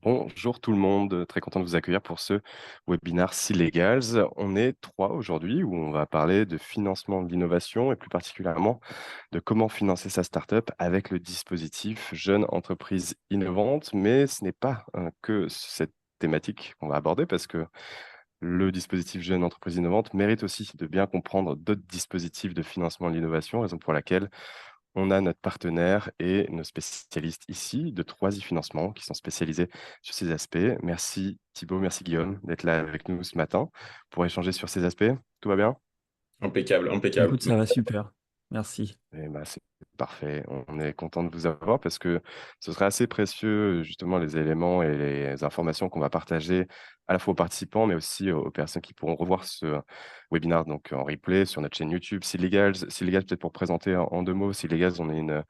Bonjour tout le monde, très content de vous accueillir pour ce webinaire Legals. On est trois aujourd'hui où on va parler de financement de l'innovation et plus particulièrement de comment financer sa startup avec le dispositif Jeune Entreprise Innovante. Mais ce n'est pas que cette thématique qu'on va aborder parce que le dispositif Jeune Entreprise Innovante mérite aussi de bien comprendre d'autres dispositifs de financement de l'innovation, raison pour laquelle on a notre partenaire et nos spécialistes ici de Troisy Financement qui sont spécialisés sur ces aspects. Merci Thibaut, merci Guillaume d'être là avec nous ce matin pour échanger sur ces aspects. Tout va bien? Impeccable, impeccable. Écoute, ça va super. Merci. Eh ben, c'est parfait. On est content de vous avoir parce que ce serait assez précieux, justement, les éléments et les informations qu'on va partager à la fois aux participants, mais aussi aux personnes qui pourront revoir ce webinaire donc en replay sur notre chaîne YouTube. Sealegals, Sealegals, peut-être pour présenter en deux mots, Sealegals, on est une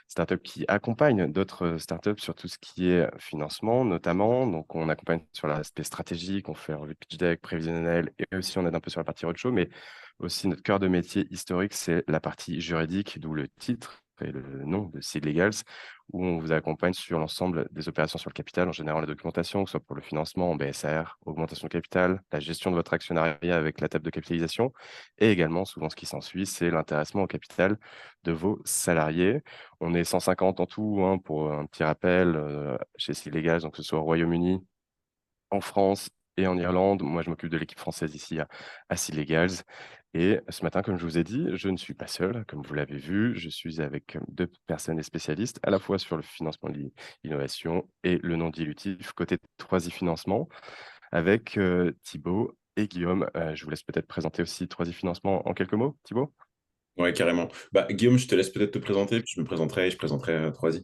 startup qui accompagne d'autres startups sur tout ce qui est financement, notamment. Donc, on accompagne sur l'aspect stratégique, on fait le pitch deck, prévisionnel, et aussi on aide un peu sur la partie roadshow, mais aussi notre cœur de métier historique, c'est la partie juridique, d'où le titre et le nom de Seed Legals, où on vous accompagne sur l'ensemble des opérations sur le capital, en général la documentation, que ce soit pour le financement en BSR, augmentation de capital, la gestion de votre actionnariat avec la table de capitalisation, et également, souvent ce qui s'ensuit, c'est l'intéressement au capital de vos salariés. On est 150 en tout, hein, pour un petit rappel, chez Seed Legals, donc que ce soit au Royaume-Uni, en France et en Irlande. Moi, je m'occupe de l'équipe française ici à Sea Legals. Et ce matin, comme je vous ai dit, je ne suis pas seul, comme vous l'avez vu. Je suis avec deux personnes et spécialistes, à la fois sur le financement de l'innovation et le non dilutif, côté 3i Financement, avec Thibaut et Guillaume. Je vous laisse peut-être présenter aussi 3i Financement en quelques mots, Thibaut, Ouais, carrément. Guillaume, je te laisse peut-être te présenter, puis je me présenterai et je présenterai Troisy.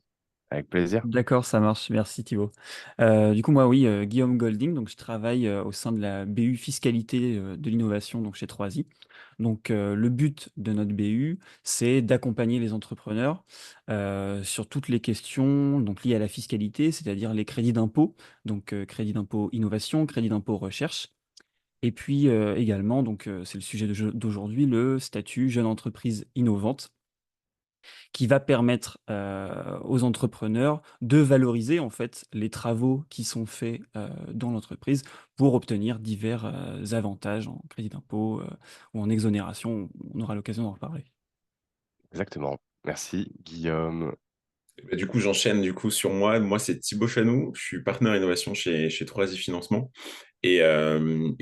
avec plaisir. D'accord, ça marche. Merci Thibaut. Du coup, moi, oui, Guillaume Golding. Donc, je travaille au sein de la BU Fiscalité de l'innovation donc chez Troisy. Donc, le but de notre BU, c'est d'accompagner les entrepreneurs sur toutes les questions donc liées à la fiscalité, c'est-à-dire les crédits d'impôt, donc crédit d'impôt innovation, crédit d'impôt recherche. Et puis également, donc c'est le sujet d'aujourd'hui, le statut jeune entreprise innovante qui va permettre aux entrepreneurs de valoriser en fait les travaux qui sont faits dans l'entreprise pour obtenir divers avantages en crédit d'impôt ou en exonération. On aura l'occasion d'en reparler. Exactement. Merci, Guillaume. Du coup, j'enchaîne sur moi. Moi, c'est Thibaut Chanou. Je suis partenaire innovation chez Troisy Financement. Et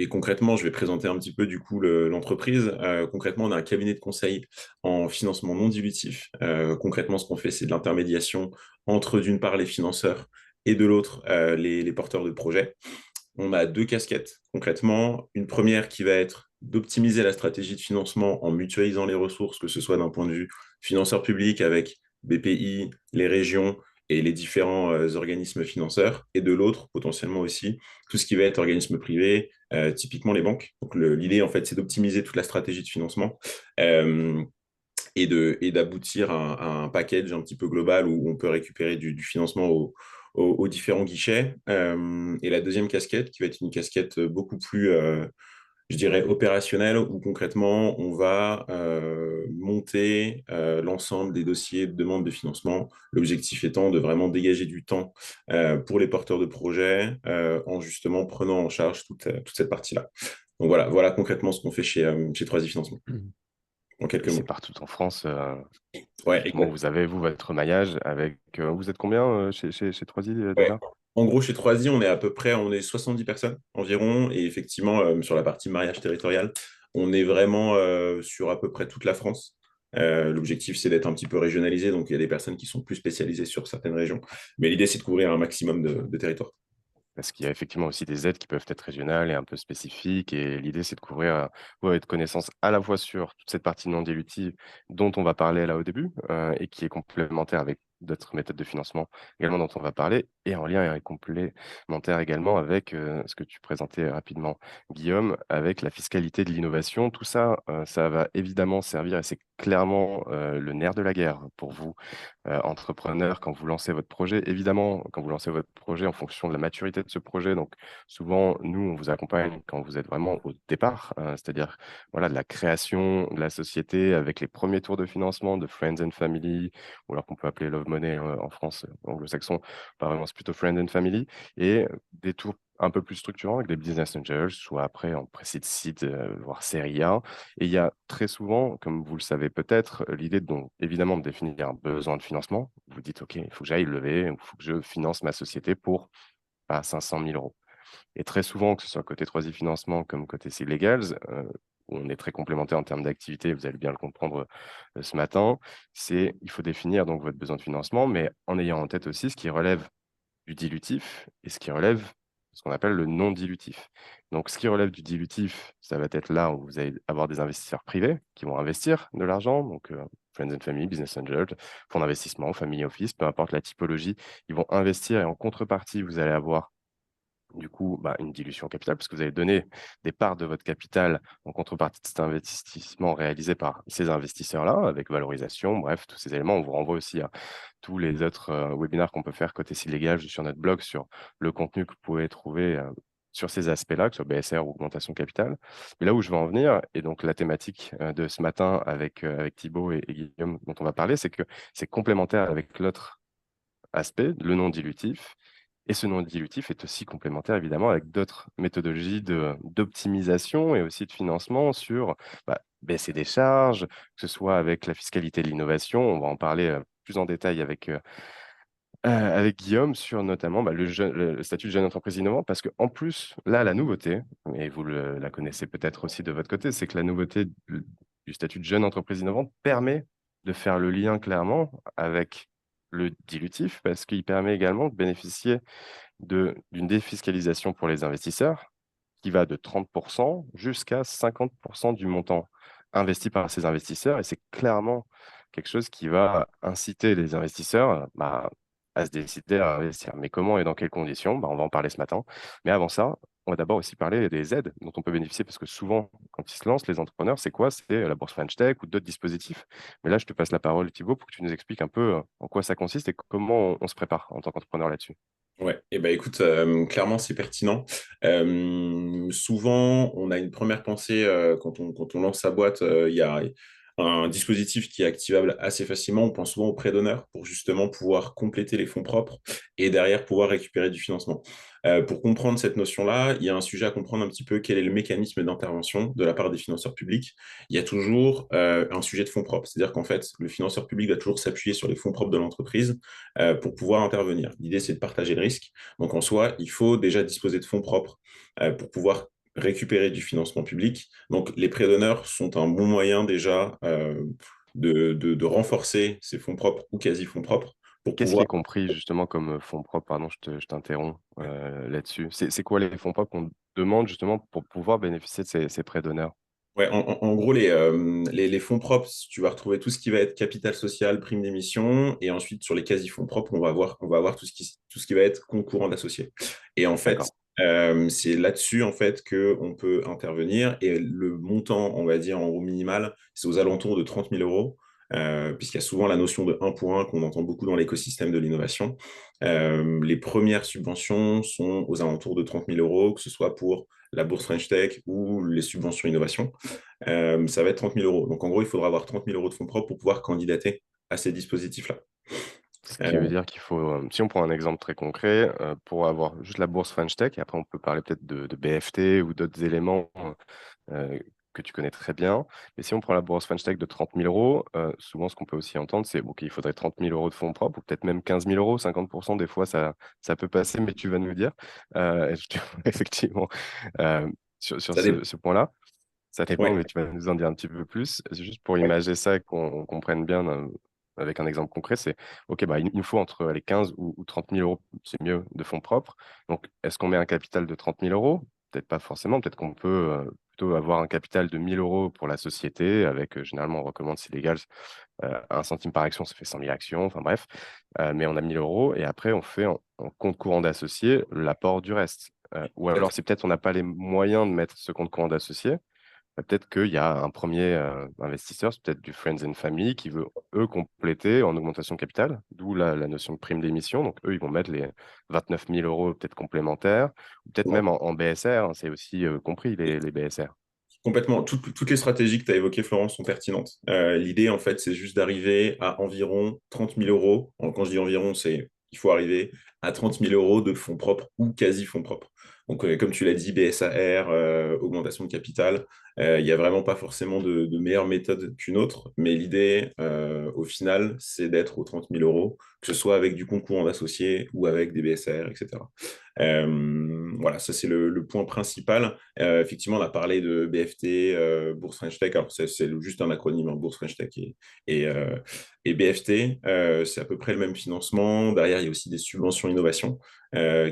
concrètement, je vais présenter un petit peu l'entreprise. Concrètement, on a un cabinet de conseil en financement non dilutif. Concrètement, ce qu'on fait, c'est de l'intermédiation entre d'une part les financeurs et de l'autre les porteurs de projets. On a deux casquettes concrètement. Une première qui va être d'optimiser la stratégie de financement en mutualisant les ressources, que ce soit d'un point de vue financeur public avec BPI, les régions et les différents organismes financeurs, et de l'autre, potentiellement aussi, tout ce qui va être organisme privé, typiquement les banques. Donc l'idée, en fait, c'est d'optimiser toute la stratégie de financement euh, et d'aboutir à un package un petit peu global où on peut récupérer du financement aux différents guichets. Et la deuxième casquette, qui va être une casquette beaucoup plus, je dirais, opérationnelle, où concrètement, on va monter l'ensemble des dossiers de demande de financement. L'objectif étant de vraiment dégager du temps pour les porteurs de projets en justement prenant en charge toute cette partie-là. Donc voilà concrètement ce qu'on fait chez Troisy Financement, en quelques Et c'est mots. partout en France. Ouais, Typiquement, exact. vous avez, vous, votre maillage avec... vous êtes combien chez Troisy Ouais. déjà? En gros, chez Troisy, on est à peu près, on est 70 personnes environ. Et effectivement, sur la partie mariage territorial, on est vraiment sur à peu près toute la France. L'objectif, c'est d'être un petit peu régionalisé. Donc, il y a des personnes qui sont plus spécialisées sur certaines régions. Mais l'idée, c'est de couvrir un maximum de territoires. Parce qu'il y a effectivement aussi des aides qui peuvent être régionales et un peu spécifiques. Et l'idée, c'est de couvrir votre connaissance à la fois sur toute cette partie non dilutive dont on va parler là au début et qui est complémentaire avec d'autres méthodes de financement également dont on va parler et en lien et complémentaire également avec ce que tu présentais rapidement, Guillaume, avec la fiscalité de l'innovation. Tout ça, ça va évidemment servir et c'est clairement le nerf de la guerre pour vous entrepreneur quand vous lancez votre projet. Évidemment, quand vous lancez votre projet en fonction de la maturité de ce projet, donc souvent, nous, on vous accompagne quand vous êtes vraiment au départ, c'est-à-dire voilà, de la création de la société avec les premiers tours de financement de Friends and Family, ou alors qu'on peut appeler Love monnaie en France anglo-saxon, pas vraiment, c'est plutôt friends and family et des tours un peu plus structurants avec des business angels, soit après en pré-seed, seed, voire série A. Et il y a très souvent, comme vous le savez peut-être, l'idée donc évidemment de définir un besoin de financement. Vous dites: «OK, il faut que j'aille lever, il faut que je finance ma société pour, 500 000 €». Et très souvent, que ce soit côté 3i Financement comme côté Seed Legals, où on est très complémentaires en termes d'activité, vous allez bien le comprendre, ce matin, il faut définir donc votre besoin de financement, mais en ayant en tête aussi ce qui relève du dilutif et ce qui relève de ce qu'on appelle le non dilutif. Donc ce qui relève du dilutif, ça va être là où vous allez avoir des investisseurs privés qui vont investir de l'argent, donc friends and family, business angels, fonds d'investissement, family office, peu importe la typologie, ils vont investir et en contrepartie, vous allez avoir du coup, une dilution capitale, parce que vous allez donner des parts de votre capital en contrepartie de cet investissement réalisé par ces investisseurs-là, avec valorisation, bref, tous ces éléments. On vous renvoie aussi à tous les autres webinaires qu'on peut faire côté Seed Legal sur notre blog, sur le contenu que vous pouvez trouver sur ces aspects-là, que ce soit BSR ou augmentation capitale. Mais là où je veux en venir, et donc la thématique de ce matin avec Thibaut et Guillaume dont on va parler, c'est que c'est complémentaire avec l'autre aspect, le non dilutif. Et ce non dilutif est aussi complémentaire évidemment avec d'autres méthodologies d'optimisation et aussi de financement sur baisser des charges, que ce soit avec la fiscalité de l'innovation. On va en parler plus en détail avec Guillaume sur notamment le statut de jeune entreprise innovante. Parce qu'en plus, là, la nouveauté, et vous la connaissez peut-être aussi de votre côté, c'est que la nouveauté du statut de jeune entreprise innovante permet de faire le lien clairement avec le dilutif, parce qu'il permet également de bénéficier d'une défiscalisation pour les investisseurs qui va de 30 jusqu'à 50 du montant investi par ces investisseurs. Et c'est clairement quelque chose qui va inciter les investisseurs à se décider à investir. Mais comment et dans quelles conditions? On va en parler ce matin. Mais avant ça, on va d'abord aussi parler des aides dont on peut bénéficier, parce que souvent, quand ils se lancent, les entrepreneurs, c'est quoi? C'est la bourse French Tech ou d'autres dispositifs. Mais là, je te passe la parole, Thibaut, pour que tu nous expliques un peu en quoi ça consiste et comment on se prépare en tant qu'entrepreneur là-dessus. Ouais, et ben écoute, clairement c'est pertinent. Souvent, on a une première pensée quand on lance sa boîte, il y a un dispositif qui est activable assez facilement. On pense souvent au prêt d'honneur pour justement pouvoir compléter les fonds propres et derrière pouvoir récupérer du financement. Pour comprendre cette notion-là, il y a un sujet à comprendre un petit peu quel est le mécanisme d'intervention de la part des financeurs publics. Il y a toujours un sujet de fonds propres, c'est-à-dire qu'en fait, le financeur public va toujours s'appuyer sur les fonds propres de l'entreprise pour pouvoir intervenir. L'idée, c'est de partager le risque. Donc, en soi, il faut déjà disposer de fonds propres pour pouvoir récupérer du financement public. Donc, les prêts d'honneur sont un bon moyen déjà de renforcer ces fonds propres ou quasi-fonds propres pour Qu'est-ce qui pouvoir... est compris justement comme fonds propres? Pardon, je t'interromps là-dessus. C'est quoi les fonds propres qu'on demande justement pour pouvoir bénéficier de ces prêts d'honneur? Ouais, en gros, les fonds propres, tu vas retrouver tout ce qui va être capital social, prime d'émission, et ensuite sur les quasi-fonds propres, on va avoir tout ce qui va être concourant d'associés. Et en fait, D'accord. c'est là-dessus en fait que on peut intervenir. Et le montant, on va dire en gros minimal, c'est aux alentours de 30 000 euros, puisqu'il y a souvent la notion de 1 pour 1 qu'on entend beaucoup dans l'écosystème de l'innovation. Les premières subventions sont aux alentours de 30 000 euros, que ce soit pour la bourse French Tech ou les subventions innovation. Ça va être 30 000 euros. Donc, en gros, il faudra avoir 30 000 euros de fonds propres pour pouvoir candidater à ces dispositifs-là. Ce qui veut Euh, dire qu'il faut, si on prend un exemple très concret, pour avoir juste la bourse French Tech, et après on peut parler peut-être de BFT ou d'autres éléments euh, que tu connais très bien. Mais si on prend la bourse French Tech de 30 000 euros, souvent ce qu'on peut aussi entendre, c'est qu'il faudrait 30 000 euros de fonds propres, ou peut-être même 15 000 euros, 50% des fois ça peut passer, mais tu vas nous dire. Effectivement, euh, sur ça dépend. ce point-là. Ça dépend, Ouais. mais tu vas nous en dire un petit peu plus. C'est juste pour imager ça et qu'on comprenne bien avec un exemple concret, c'est OK, il nous faut entre les 15 ou 30 000 euros, c'est mieux, de fonds propres. Donc, est-ce qu'on met un capital de 30 000 euros? Peut-être pas forcément. Peut-être qu'on peut plutôt avoir un capital de 1 000 euros pour la société, avec généralement, on recommande, c'est légal, 1 centime par action, ça fait 100 000 actions, enfin bref. Mais on a 1 000 euros et après, on fait en compte courant d'associé l'apport du reste. Ou alors, c'est peut-être on n'a pas les moyens de mettre ce compte courant d'associé. Peut-être qu'il y a un premier investisseur, c'est peut-être du Friends and Family, qui veut, eux, compléter en augmentation de capital, d'où la notion de prime d'émission. Donc, eux, ils vont mettre les 29 000 euros peut-être complémentaires, ou peut-être même en BSR, hein, c'est aussi compris les BSR. Complètement. Toutes les stratégies que tu as évoquées, Florence, sont pertinentes. L'idée, en fait, c'est juste d'arriver à environ 30 000 euros. Quand je dis environ, c'est il faut arriver à 30 000 euros de fonds propres ou quasi fonds propres. Donc, comme tu l'as dit, BSAR, augmentation de capital, il n'y a vraiment pas forcément de meilleure méthode qu'une autre. Mais l'idée, au final, c'est d'être aux 30 000 euros, que ce soit avec du concours d'associés ou avec des BSAR, etc. Voilà, ça c'est le point principal. Effectivement, on a parlé de BFT, Bourse French Tech. Alors, c'est juste un acronyme, hein, Bourse French Tech et, euh, et BFT. C'est à peu près le même financement. Derrière, il y a aussi des subventions innovation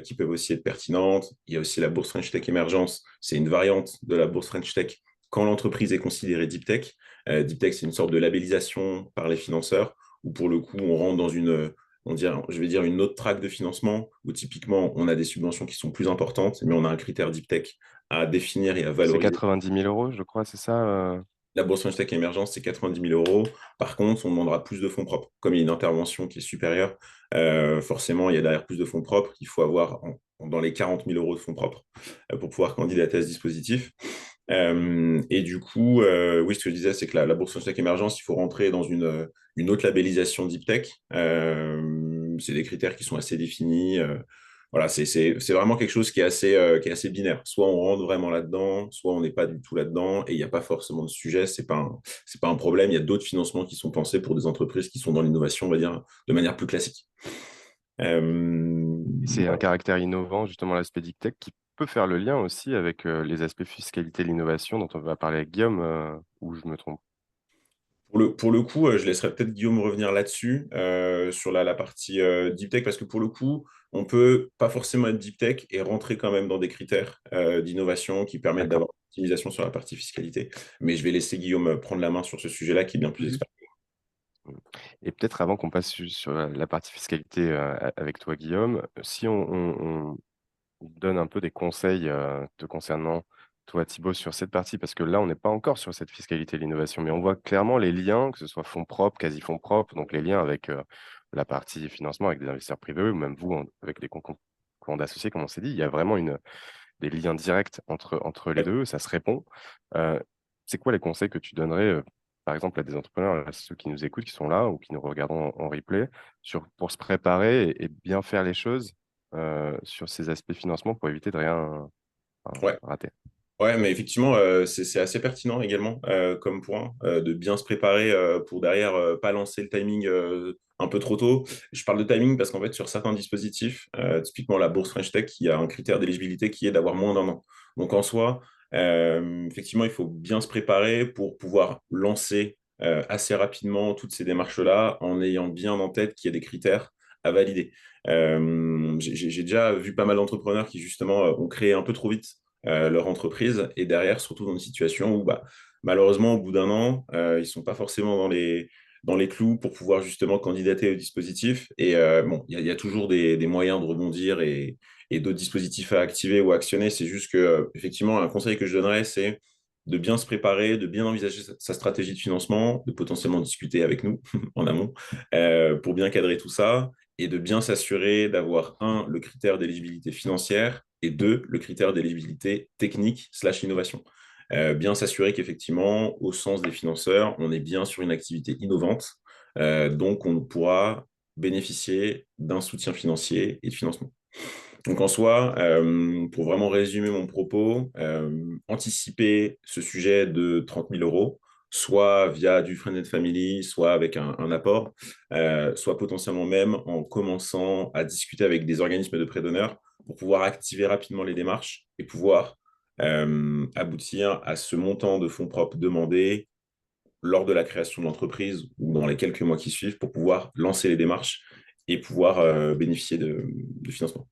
qui peuvent aussi être pertinentes. Il y a aussi la Bourse French Tech Émergence. C'est une variante de la Bourse French Tech quand l'entreprise est considérée Deep Tech. Deep Tech, c'est une sorte de labellisation par les financeurs où, pour le coup, on rentre dans je vais dire une autre traque de financement où typiquement on a des subventions qui sont plus importantes, mais on a un critère deep tech à définir et à C'est valoriser. 90 000 euros, je crois, c'est ça La bourse French Tech Émergence, c'est 90 000 euros. Par contre, on demandera plus de fonds propres. Comme il y a une intervention qui est supérieure, forcément, il y a derrière plus de fonds propres. Il faut avoir dans les 40 000 euros de fonds propres pour pouvoir candidater à ce dispositif. Et du coup, oui, ce que je disais, c'est que la bourse French Tech Émergence, il faut rentrer dans une autre labellisation Deep Tech. C'est des critères qui sont assez définis. Voilà, c'est vraiment quelque chose qui est assez binaire. Soit on rentre vraiment là-dedans, soit on n'est pas du tout là-dedans, et il n'y a pas forcément de sujet, c'est pas un problème. Il y a d'autres financements qui sont pensés pour des entreprises qui sont dans l'innovation, on va dire, de manière plus classique. C'est un Voilà. caractère innovant, justement, l'aspect Deep Tech, qui peut faire le lien aussi avec les aspects fiscalité de l'innovation dont on va parler avec Guillaume, ou je me trompe. Pour le coup, je laisserai peut-être Guillaume revenir là-dessus, sur la partie deep tech, parce que pour le coup, on peut pas forcément être deep tech et rentrer quand même dans des critères d'innovation qui permettent D'accord. d'avoir une optimisation sur la partie fiscalité. Mais je vais laisser Guillaume prendre la main sur ce sujet-là, qui est bien plus Mhm. expert. Et peut-être avant qu'on passe sur la partie fiscalité avec toi, Guillaume, si on donne un peu des conseils te concernant, toi, Thibaut, sur cette partie, parce que là, on n'est pas encore sur cette fiscalité de l'innovation, mais on voit clairement les liens, que ce soit fonds propres, quasi-fonds propres, donc les liens avec la partie financement avec des investisseurs privés, ou même vous, avec des concours d'associés, comme on s'est dit, il y a vraiment des liens directs entre les Ouais. deux, ça se répond. Euh, c'est quoi les conseils que tu donnerais, par exemple, à des entrepreneurs, à ceux qui nous écoutent, qui sont là ou qui nous regardent en replay, pour se préparer et bien faire les choses sur ces aspects financement pour éviter de rien Ouais. rater? Ouais, mais effectivement, c'est assez pertinent également comme point de bien se préparer pour derrière pas lancer le timing un peu trop tôt. Je parle de timing parce qu'en fait, sur certains dispositifs, typiquement la bourse French Tech, il y a un critère d'éligibilité qui est d'avoir moins d'un an. Donc en soi, effectivement, il faut bien se préparer pour pouvoir lancer assez rapidement toutes ces démarches-là en ayant bien en tête qu'il y a des critères à valider. J'ai déjà vu pas mal d'entrepreneurs qui justement ont créé un peu trop vite leur entreprise et derrière, surtout dans une situation où bah, malheureusement, au bout d'un an, ils ne sont pas forcément dans les clous pour pouvoir justement candidater au dispositif. Et bon, il y a toujours des moyens de rebondir et d'autres dispositifs à activer ou à actionner. C'est juste que, effectivement, un conseil que je donnerais, c'est de bien se préparer, de bien envisager sa stratégie de financement, de potentiellement discuter avec nous en amont pour bien cadrer tout ça et de bien s'assurer d'avoir, un, le critère d'éligibilité financière et deux, le critère d'éligibilité technique slash innovation. Bien s'assurer qu'effectivement, au sens des financeurs, on est bien sur une activité innovante, donc on pourra bénéficier d'un soutien financier et de financement. Donc en soi, pour vraiment résumer mon propos, anticiper ce sujet de 30 000 euros, soit via du Friends and Family, soit avec un apport, soit potentiellement même en commençant à discuter avec des organismes de prêt d'honneur pour pouvoir activer rapidement les démarches et pouvoir aboutir à ce montant de fonds propres demandé lors de la création de l'entreprise ou dans les quelques mois qui suivent pour pouvoir lancer les démarches et pouvoir bénéficier de financement.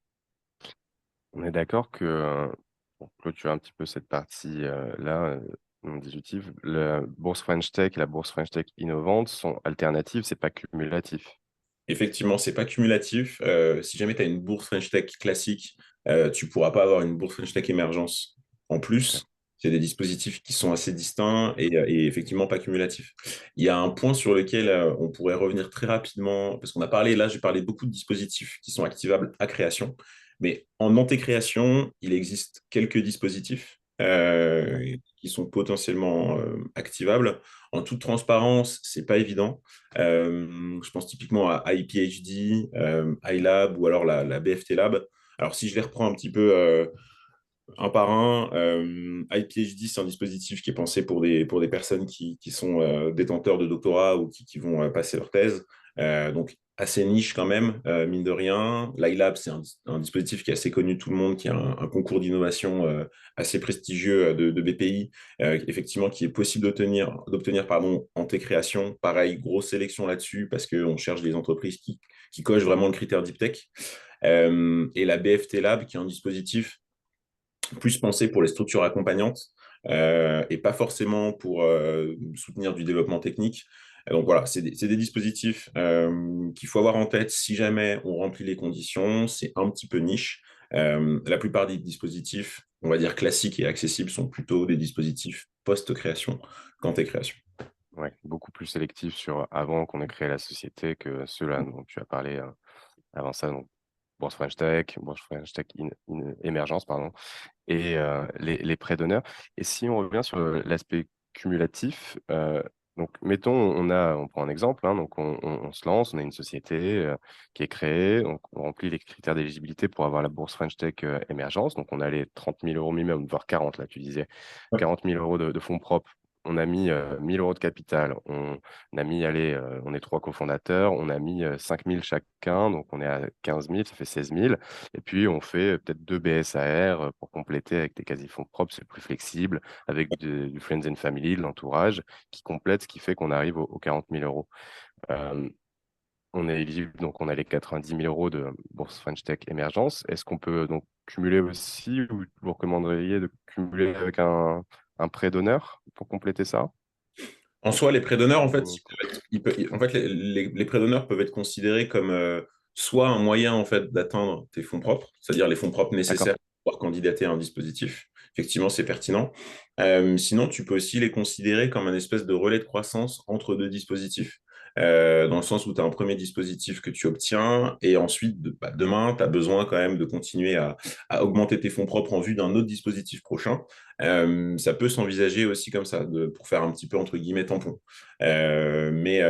On est d'accord que, pour clôturer un petit peu cette partie-là, non disjutive, la bourse French Tech et la bourse French Tech innovante sont alternatives, c'est pas cumulatif. Effectivement, c'est pas cumulatif. Si jamais tu as une bourse French Tech classique, tu pourras pas avoir une bourse French Tech émergence en Ok. plus. C'est des dispositifs qui sont assez distincts et effectivement pas cumulatifs. Il y a un point sur lequel on pourrait revenir très rapidement, parce qu'on a parlé, là, j'ai parlé beaucoup de dispositifs qui sont activables à création, mais en antécréation, il existe quelques dispositifs qui sont potentiellement activables. En toute transparence, c'est pas évident. Je pense typiquement à iPhD, iLab ou alors la BFT Lab. Alors, si je les reprends un petit peu un par un, iPhD, c'est un dispositif qui est pensé pour des personnes qui sont détenteurs de doctorat ou qui vont passer leur thèse. Donc, assez niche quand même, mine de rien. L'iLab, c'est un dispositif qui est assez connu de tout le monde, qui a un concours d'innovation assez prestigieux de BPI, effectivement, qui est possible d'obtenir pardon, en T-création. Pareil, grosse sélection là-dessus, parce qu'on cherche des entreprises qui cochent vraiment le critère Deep Tech. Et la BFT Lab, qui est un dispositif plus pensé pour les structures accompagnantes et pas forcément pour soutenir du développement technique. Donc voilà, c'est des dispositifs qu'il faut avoir en tête si jamais on remplit les conditions. C'est un petit peu niche. La plupart des dispositifs, on va dire classiques et accessibles, sont plutôt des dispositifs post-création qu'en création. Ouais, beaucoup plus sélectif sur avant qu'on ait créé la société que ceux-là dont tu as parlé avant ça. Donc, Bourse French Tech Émergence, pardon, et les prêts d'honneur. Et si on revient sur l'aspect cumulatif, donc mettons, on prend un exemple, hein, donc on se lance, on a une société qui est créée, on remplit les critères d'éligibilité pour avoir la bourse French Tech Émergence, donc on a les 30 000 euros minimum, voire 40, là tu disais, 40 000 euros de fonds propres. On a mis 1 000 euros de capital. On a mis, allez, on est 3 cofondateurs, on a mis 5 000 chacun, donc on est à 15 000, ça fait 16 000. Et puis, on fait peut-être 2 BSAR pour compléter avec des quasi-fonds propres, c'est plus flexible, avec du Friends and Family, de l'entourage, qui complète, ce qui fait qu'on arrive aux 40 000 euros. Euh, on est éligible, donc on a les 90 000 euros de bourse French Tech Émergence. Est-ce qu'on peut donc cumuler aussi, ou vous recommanderiez de cumuler avec un prêt d'honneur pour compléter ça? En soi, les prêts d'honneur, en fait, Ou- en fait les prêts d'honneur peuvent être considérés comme soit un moyen en fait d'atteindre tes fonds propres, c'est-à-dire les fonds propres nécessaires D'accord. pour pouvoir candidater à un dispositif. Effectivement, c'est pertinent. Sinon, tu peux aussi les considérer comme un espèce de relais de croissance entre deux dispositifs. Dans le sens où tu as un premier dispositif que tu obtiens et ensuite, demain, tu as besoin quand même de continuer à augmenter tes fonds propres en vue d'un autre dispositif prochain. Ça peut s'envisager aussi comme ça, pour faire un petit peu entre guillemets tampon. Mais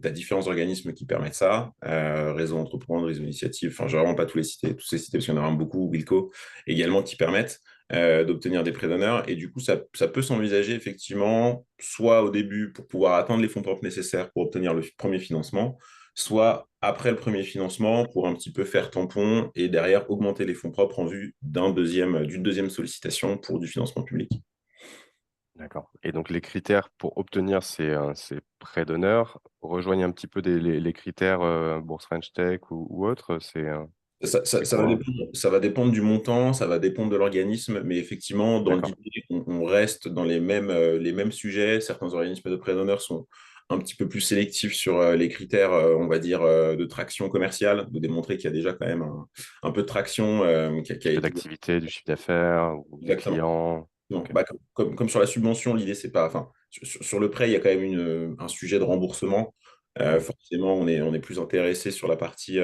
tu as différents organismes qui permettent ça. Réseau Entreprendre, Réseau Initiative, enfin, je ne vais vraiment pas tous les citer parce qu'il y en a vraiment beaucoup, Wilco également, qui permettent d'obtenir des prêts d'honneur. Et du coup, ça peut s'envisager effectivement, soit au début pour pouvoir atteindre les fonds propres nécessaires pour obtenir le premier financement, soit après le premier financement pour un petit peu faire tampon et derrière augmenter les fonds propres en vue d'une deuxième sollicitation pour du financement public. D'accord. Et donc, les critères pour obtenir ces prêts d'honneur rejoignent un petit peu les critères Bourse French Tech ou autres. C'est quoi? Ça va dépendre du montant, ça va dépendre de l'organisme, mais effectivement, dans D'accord. l'idée, on reste dans les mêmes sujets. Certains organismes de prêt d'honneur sont un petit peu plus sélectifs sur les critères, on va dire, de traction commerciale, de démontrer qu'il y a déjà quand même un peu de traction qui a Type été d'activité, du chiffre d'affaires, ou des exactement. clients. Non, Ok. bah, comme sur la subvention, l'idée, c'est pas. Enfin, sur le prêt, il y a quand même un sujet de remboursement. Ouais. Forcément, on est plus intéressé sur la partie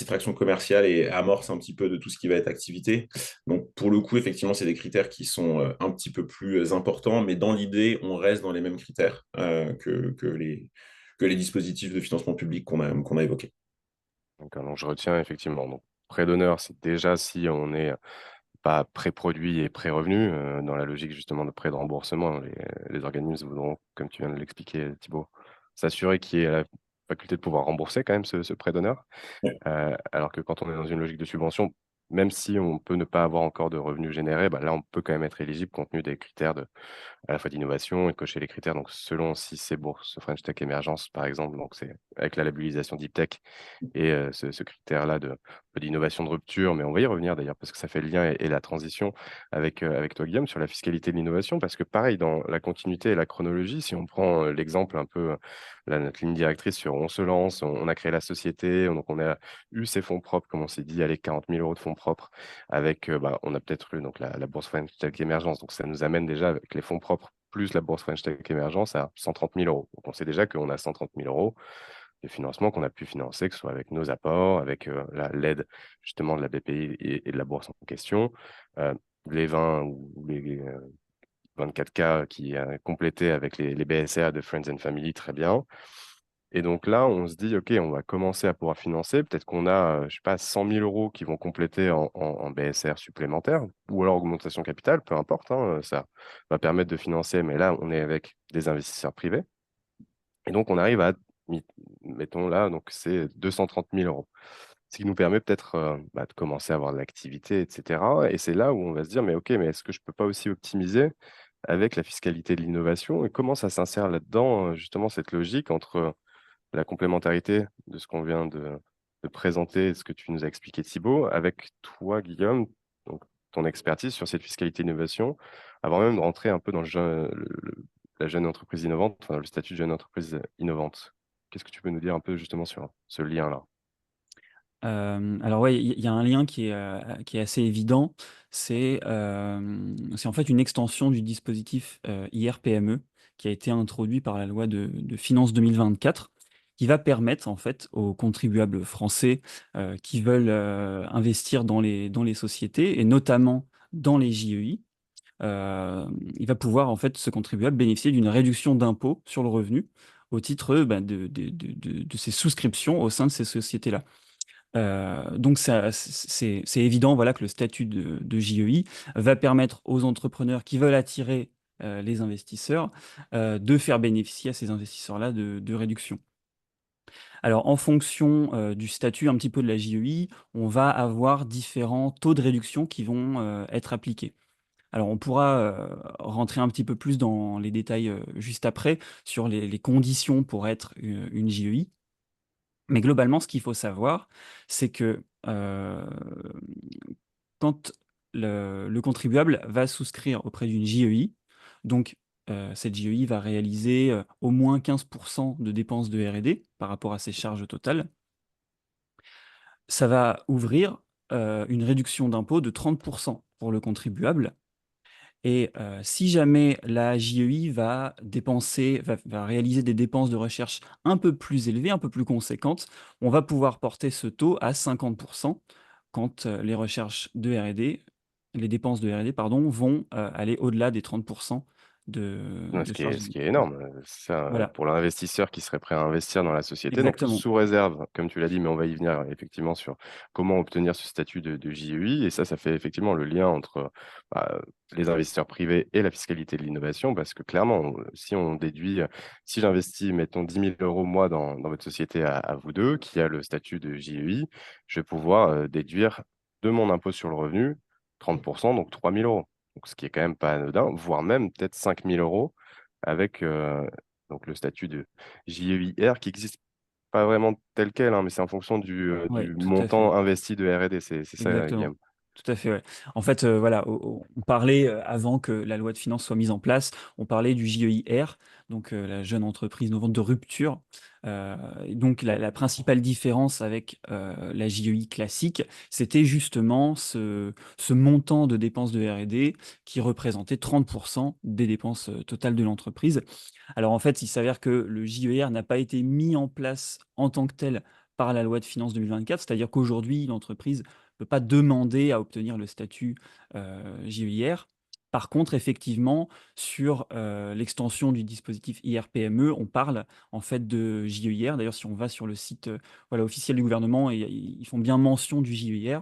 traction commerciale et amorce un petit peu de tout ce qui va être activité. Donc, pour le coup, effectivement, c'est des critères qui sont un petit peu plus importants, mais dans l'idée, on reste dans les mêmes critères que les dispositifs de financement public qu'on a évoqués. D'accord. Donc, je retiens effectivement. Donc, prêt d'honneur, c'est déjà si on n'est pas pré-produit et pré-revenu, dans la logique justement de prêt de remboursement. Les organismes voudront, comme tu viens de l'expliquer, Thibaut, s'assurer qu'il y ait la faculté de pouvoir rembourser quand même ce prêt d'honneur. Ouais. Alors que quand on est dans une logique de subvention, même si on peut ne pas avoir encore de revenus générés, bah là, on peut quand même être éligible compte tenu des critères à la fois d'innovation et de cocher les critères. Donc, selon si c'est bourse French Tech Émergence, par exemple, donc c'est avec la labellisation Deep Tech et ce critère-là d'innovation de rupture. Mais on va y revenir d'ailleurs parce que ça fait le lien et la transition avec toi, Guillaume, sur la fiscalité de l'innovation. Parce que pareil, dans la continuité et la chronologie, si on prend l'exemple un peu, notre ligne directrice sur on se lance, on a créé la société, donc on a eu ses fonds propres, comme on s'est dit, allez, 40 000 euros de fonds propres, avec, on a peut-être eu donc, la bourse French Tech Émergence. Donc ça nous amène déjà avec les fonds propres plus la bourse French Tech Émergence à 130 000 euros. Donc on sait déjà qu'on a 130 000 euros de financement qu'on a pu financer, que ce soit avec nos apports, avec l'aide justement de la BPI et de la bourse en question. les 20 ou les 24K qui complétaient avec les BSR de Friends and Family, très bien. Et donc là, on se dit, OK, on va commencer à pouvoir financer. Peut-être qu'on a, je sais pas, 100 000 euros qui vont compléter en BSR supplémentaire ou alors augmentation capitale, peu importe, hein, ça va permettre de financer. Mais là, on est avec des investisseurs privés. Et donc, on arrive à, mettons là, donc c'est 230 000 euros. Ce qui nous permet peut-être de commencer à avoir de l'activité, etc. Et c'est là où on va se dire, mais OK, mais est-ce que je peux pas aussi optimiser avec la fiscalité de l'innovation? Et comment ça s'insère là-dedans, justement, cette logique entre la complémentarité de ce qu'on vient de présenter, ce que tu nous as expliqué, Thibaut, avec toi, Guillaume, donc ton expertise sur cette fiscalité innovation, avant même de rentrer un peu dans la jeune entreprise innovante, enfin, le statut de jeune entreprise innovante. Qu'est-ce que tu peux nous dire un peu justement sur ce lien-là? Alors ouais, il y a un lien qui est assez évident. C'est en fait une extension du dispositif IR-PME qui a été introduit par la loi de finances 2024, qui va permettre en fait aux contribuables français qui veulent investir dans les sociétés et notamment dans les JEI. Il va pouvoir en fait ce contribuable bénéficier d'une réduction d'impôt sur le revenu au titre de ses souscriptions au sein de ces sociétés-là. Donc c'est évident, voilà, que le statut de JEI va permettre aux entrepreneurs qui veulent attirer les investisseurs de faire bénéficier à ces investisseurs-là de réductions. Alors en fonction du statut un petit peu de la JEI, on va avoir différents taux de réduction qui vont être appliqués. Alors on pourra rentrer un petit peu plus dans les détails juste après sur les conditions pour être une JEI. Mais globalement, ce qu'il faut savoir, c'est que quand le contribuable va souscrire auprès d'une JEI, donc cette JEI va réaliser au moins 15% de dépenses de R&D par rapport à ses charges totales, ça va ouvrir une réduction d'impôt de 30% pour le contribuable. Et si jamais la JEI va réaliser des dépenses de recherche un peu plus élevées, un peu plus conséquentes, on va pouvoir porter ce taux à 50% quand les recherches de R&D, les dépenses de R&D, pardon, vont aller au-delà des 30% Ouais, de charges. ce qui est énorme, ça, Voilà, pour l'investisseur qui serait prêt à investir dans la société, donc exactement. sous réserve, comme tu l'as dit, mais on va y venir effectivement sur comment obtenir ce statut de JEI et ça fait effectivement le lien entre, bah, les investisseurs privés et la fiscalité de l'innovation parce que clairement, si on déduit, si j'investis, mettons 10 000 € moi dans votre société à vous 2 qui a le statut de JEI, je vais pouvoir, déduire de mon impôt sur le revenu 30 donc 3 000 €. Donc ce qui est quand même pas anodin, voire même peut-être 5 000 € avec donc le statut de JEIR qui existe pas vraiment tel quel, hein, mais c'est en fonction Oui, du tout à fait. montant investi de R&D. C'est ça, Exactement. Guillaume? Tout à fait, ouais. En fait, voilà, on parlait avant que la loi de finances soit mise en place, on parlait du JEIR, donc la jeune entreprise innovante de rupture. Et donc la principale différence avec la JEI classique, c'était justement ce montant de dépenses de R&D qui représentait 30% des dépenses totales de l'entreprise. Alors en fait, il s'avère que le JEIR n'a pas été mis en place en tant que tel par la loi de finances 2024, c'est-à-dire qu'aujourd'hui, l'entreprise peut pas demander à obtenir le statut JEIR. Par contre, effectivement, sur l'extension du dispositif IR-PME, on parle en fait de JEIR. D'ailleurs, si on va sur le site voilà, officiel du gouvernement, ils font bien mention du JEIR.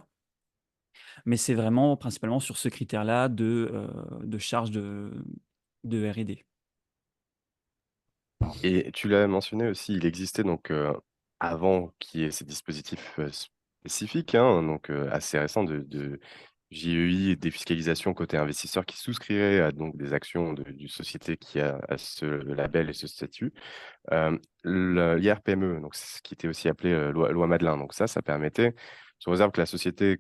Mais c'est vraiment principalement sur ce critère-là de charge de R&D. Et tu l'as mentionné aussi, il existait donc, avant qu'il y ait ces dispositifs, spécifiques, hein, donc, assez récents de JEI et défiscalisation côté investisseur qui souscrirait à donc des actions d'une société qui a ce label et ce statut. L'IR-PME, donc c'est ce qui était aussi appelé, loi Madelin. Donc ça permettait, sous réserve que la société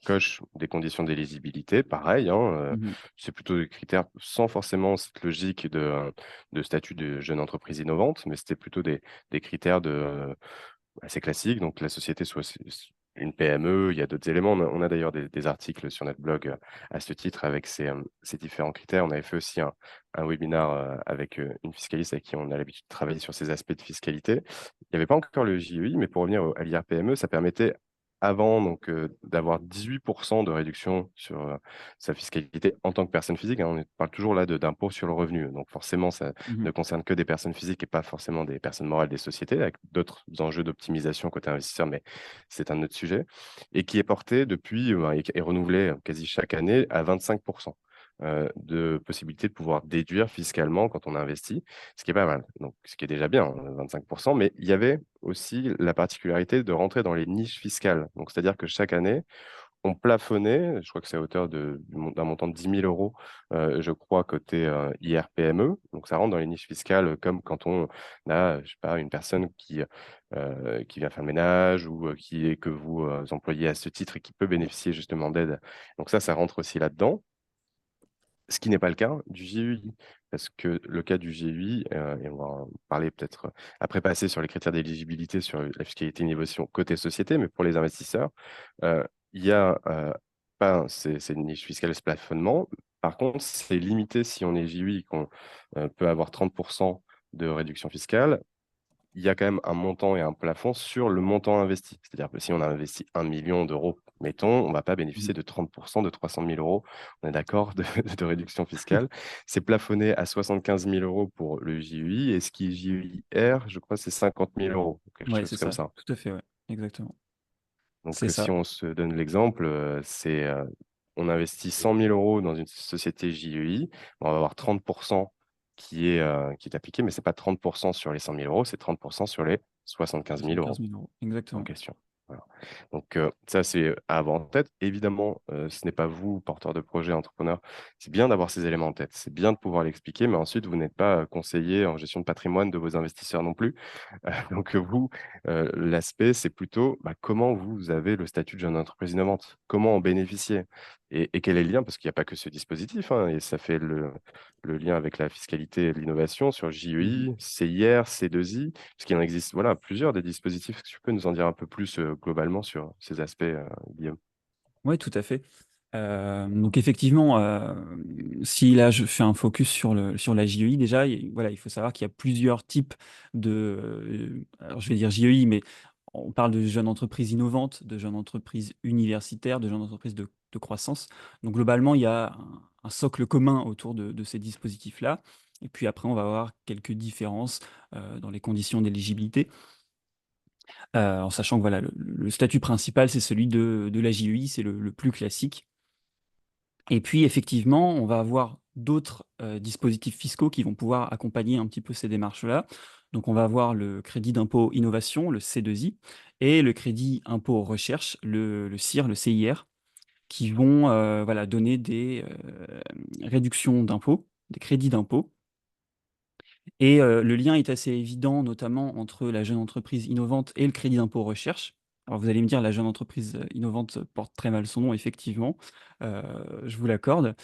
coche des conditions d'éligibilité, pareil, hein, Mmh. c'est plutôt des critères sans forcément cette logique de statut de jeune entreprise innovante, mais c'était plutôt des critères assez classiques. Donc la société soit une PME, il y a d'autres éléments. On a d'ailleurs des articles sur notre blog, à ce titre avec ces différents critères. On avait fait aussi un webinaire, avec, une fiscaliste avec qui on a l'habitude de travailler sur ces aspects de fiscalité. Il n'y avait pas encore le JEI, mais pour revenir à l'IR-PME, ça permettait avant donc, d'avoir 18% de réduction sur, sa fiscalité en tant que personne physique, hein. On parle toujours là d'impôt sur le revenu. Donc forcément, ça Mmh. ne concerne que des personnes physiques et pas forcément des personnes morales des sociétés, avec d'autres enjeux d'optimisation côté investisseur, mais c'est un autre sujet. Et qui est porté depuis, et renouvelé quasi chaque année à 25%, de possibilité de pouvoir déduire fiscalement quand on investit, ce qui est pas mal. Donc ce qui est déjà bien, 25%, mais il y avait aussi la particularité de rentrer dans les niches fiscales. Donc c'est-à-dire que chaque année, on plafonnait, je crois que c'est à hauteur d'un montant de 10 000 €, je crois, côté, IR-PME. Donc ça rentre dans les niches fiscales, comme quand on a, je sais pas, une personne qui vient faire le ménage ou, que vous, employez à ce titre et qui peut bénéficier justement d'aide. Donc ça rentre aussi là-dedans. Ce qui n'est pas le cas du GEI, parce que le cas du GEI, et on va en parler peut-être après passer sur les critères d'éligibilité sur la fiscalité innovation côté société, mais pour les investisseurs, il y a, pas c'est une niche fiscale, ce plafonnement. Par contre, c'est limité si on est GEI, qu'on, peut avoir 30% de réduction fiscale. Il y a quand même un montant et un plafond sur le montant investi. C'est-à-dire que si on a investi 1 million d'euros, mettons, on ne va pas bénéficier Mmh. de 30% de 300 000 €, on est d'accord, de réduction fiscale. C'est plafonné à 75 000 € pour le JEI, et ce qui est JEI-R, je crois, c'est 50 000 €, quelque Ouais, c'est chose comme ça, ça. tout à fait, ouais, exactement. Donc, C'est si ça. on se donne l'exemple, on investit 100 000 € dans une société JEI, on va avoir 30% qui est appliqué, mais c'est pas 30% sur les 100 000 €, c'est 30% sur les 75 000 75 € 000 €, en exactement. question. Voilà. Donc, ça, c'est à avoir en tête. Évidemment, ce n'est pas vous, porteur de projet, entrepreneur. C'est bien d'avoir ces éléments en tête. C'est bien de pouvoir l'expliquer, mais ensuite, vous n'êtes pas conseiller en gestion de patrimoine de vos investisseurs non plus. Donc, vous, l'aspect, c'est plutôt, comment vous avez le statut de jeune entreprise innovante? Comment en bénéficier? Et quel est le lien? Parce qu'il n'y a pas que ce dispositif, hein, et ça fait le lien avec la fiscalité et l'innovation sur Mmh. JEI, CIR, C2I, parce qu'il en existe, voilà, plusieurs des dispositifs. Est-ce que tu peux nous en dire un peu plus, globalement sur ces aspects, Guillaume? Ouais, tout à fait. Donc effectivement, si là je fais un focus sur la JEI déjà, voilà, il faut savoir qu'il y a plusieurs types alors je vais dire JEI, mais on parle de jeunes entreprises innovantes, de jeunes entreprises universitaires, de jeunes entreprises de croissance. Donc globalement, il y a un socle commun autour de ces dispositifs-là. Et puis après, on va avoir quelques différences dans les conditions d'éligibilité. En sachant que voilà, le statut principal, c'est celui de la JEI, c'est le plus classique. Et puis effectivement, on va avoir d'autres, dispositifs fiscaux qui vont pouvoir accompagner un petit peu ces démarches-là. Donc on va avoir le crédit d'impôt innovation, le C2I, et le crédit impôt recherche, le CIR, le CIR, qui vont, voilà, donner des, réductions d'impôts, des crédits d'impôt. Et le lien est assez évident, notamment entre la jeune entreprise innovante et le crédit d'impôt recherche. Alors vous allez me dire, la jeune entreprise, innovante porte très mal son nom, effectivement, heu, je vous l'accorde.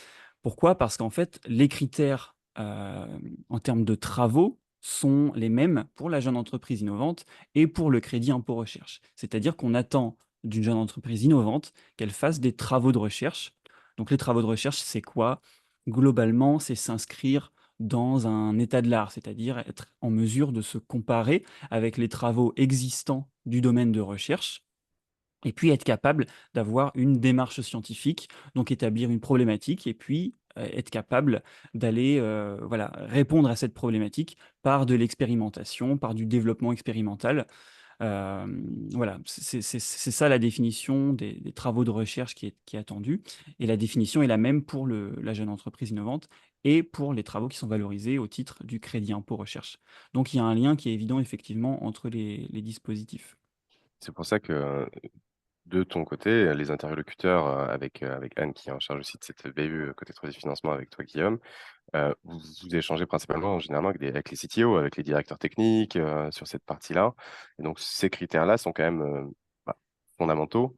Pourquoi? Parce qu'en fait, les critères, en termes de travaux sont les mêmes pour la jeune entreprise innovante et pour le crédit impôt recherche. C'est-à-dire qu'on attend d'une jeune entreprise innovante qu'elle fasse des travaux de recherche. Donc les travaux de recherche, c'est quoi? Globalement, c'est s'inscrire dans un état de l'art, c'est-à-dire être en mesure de se comparer avec les travaux existants du domaine de recherche et puis être capable d'avoir une démarche scientifique, donc établir une problématique et puis, être capable d'aller, voilà, répondre à cette problématique par de l'expérimentation, par du développement expérimental. Voilà, c'est ça la définition des travaux de recherche qui est attendue, et la définition est la même pour la jeune entreprise innovante et pour les travaux qui sont valorisés au titre du crédit impôt recherche. Donc il y a un lien qui est évident effectivement entre les dispositifs. C'est pour ça que, de ton côté, les interlocuteurs, avec Anne qui est en charge aussi de cette BU, côté stratégie financement avec toi, Guillaume, vous échangez principalement généralement avec les CTO, avec les directeurs techniques, sur cette partie-là, et donc ces critères-là sont quand même, bah, fondamentaux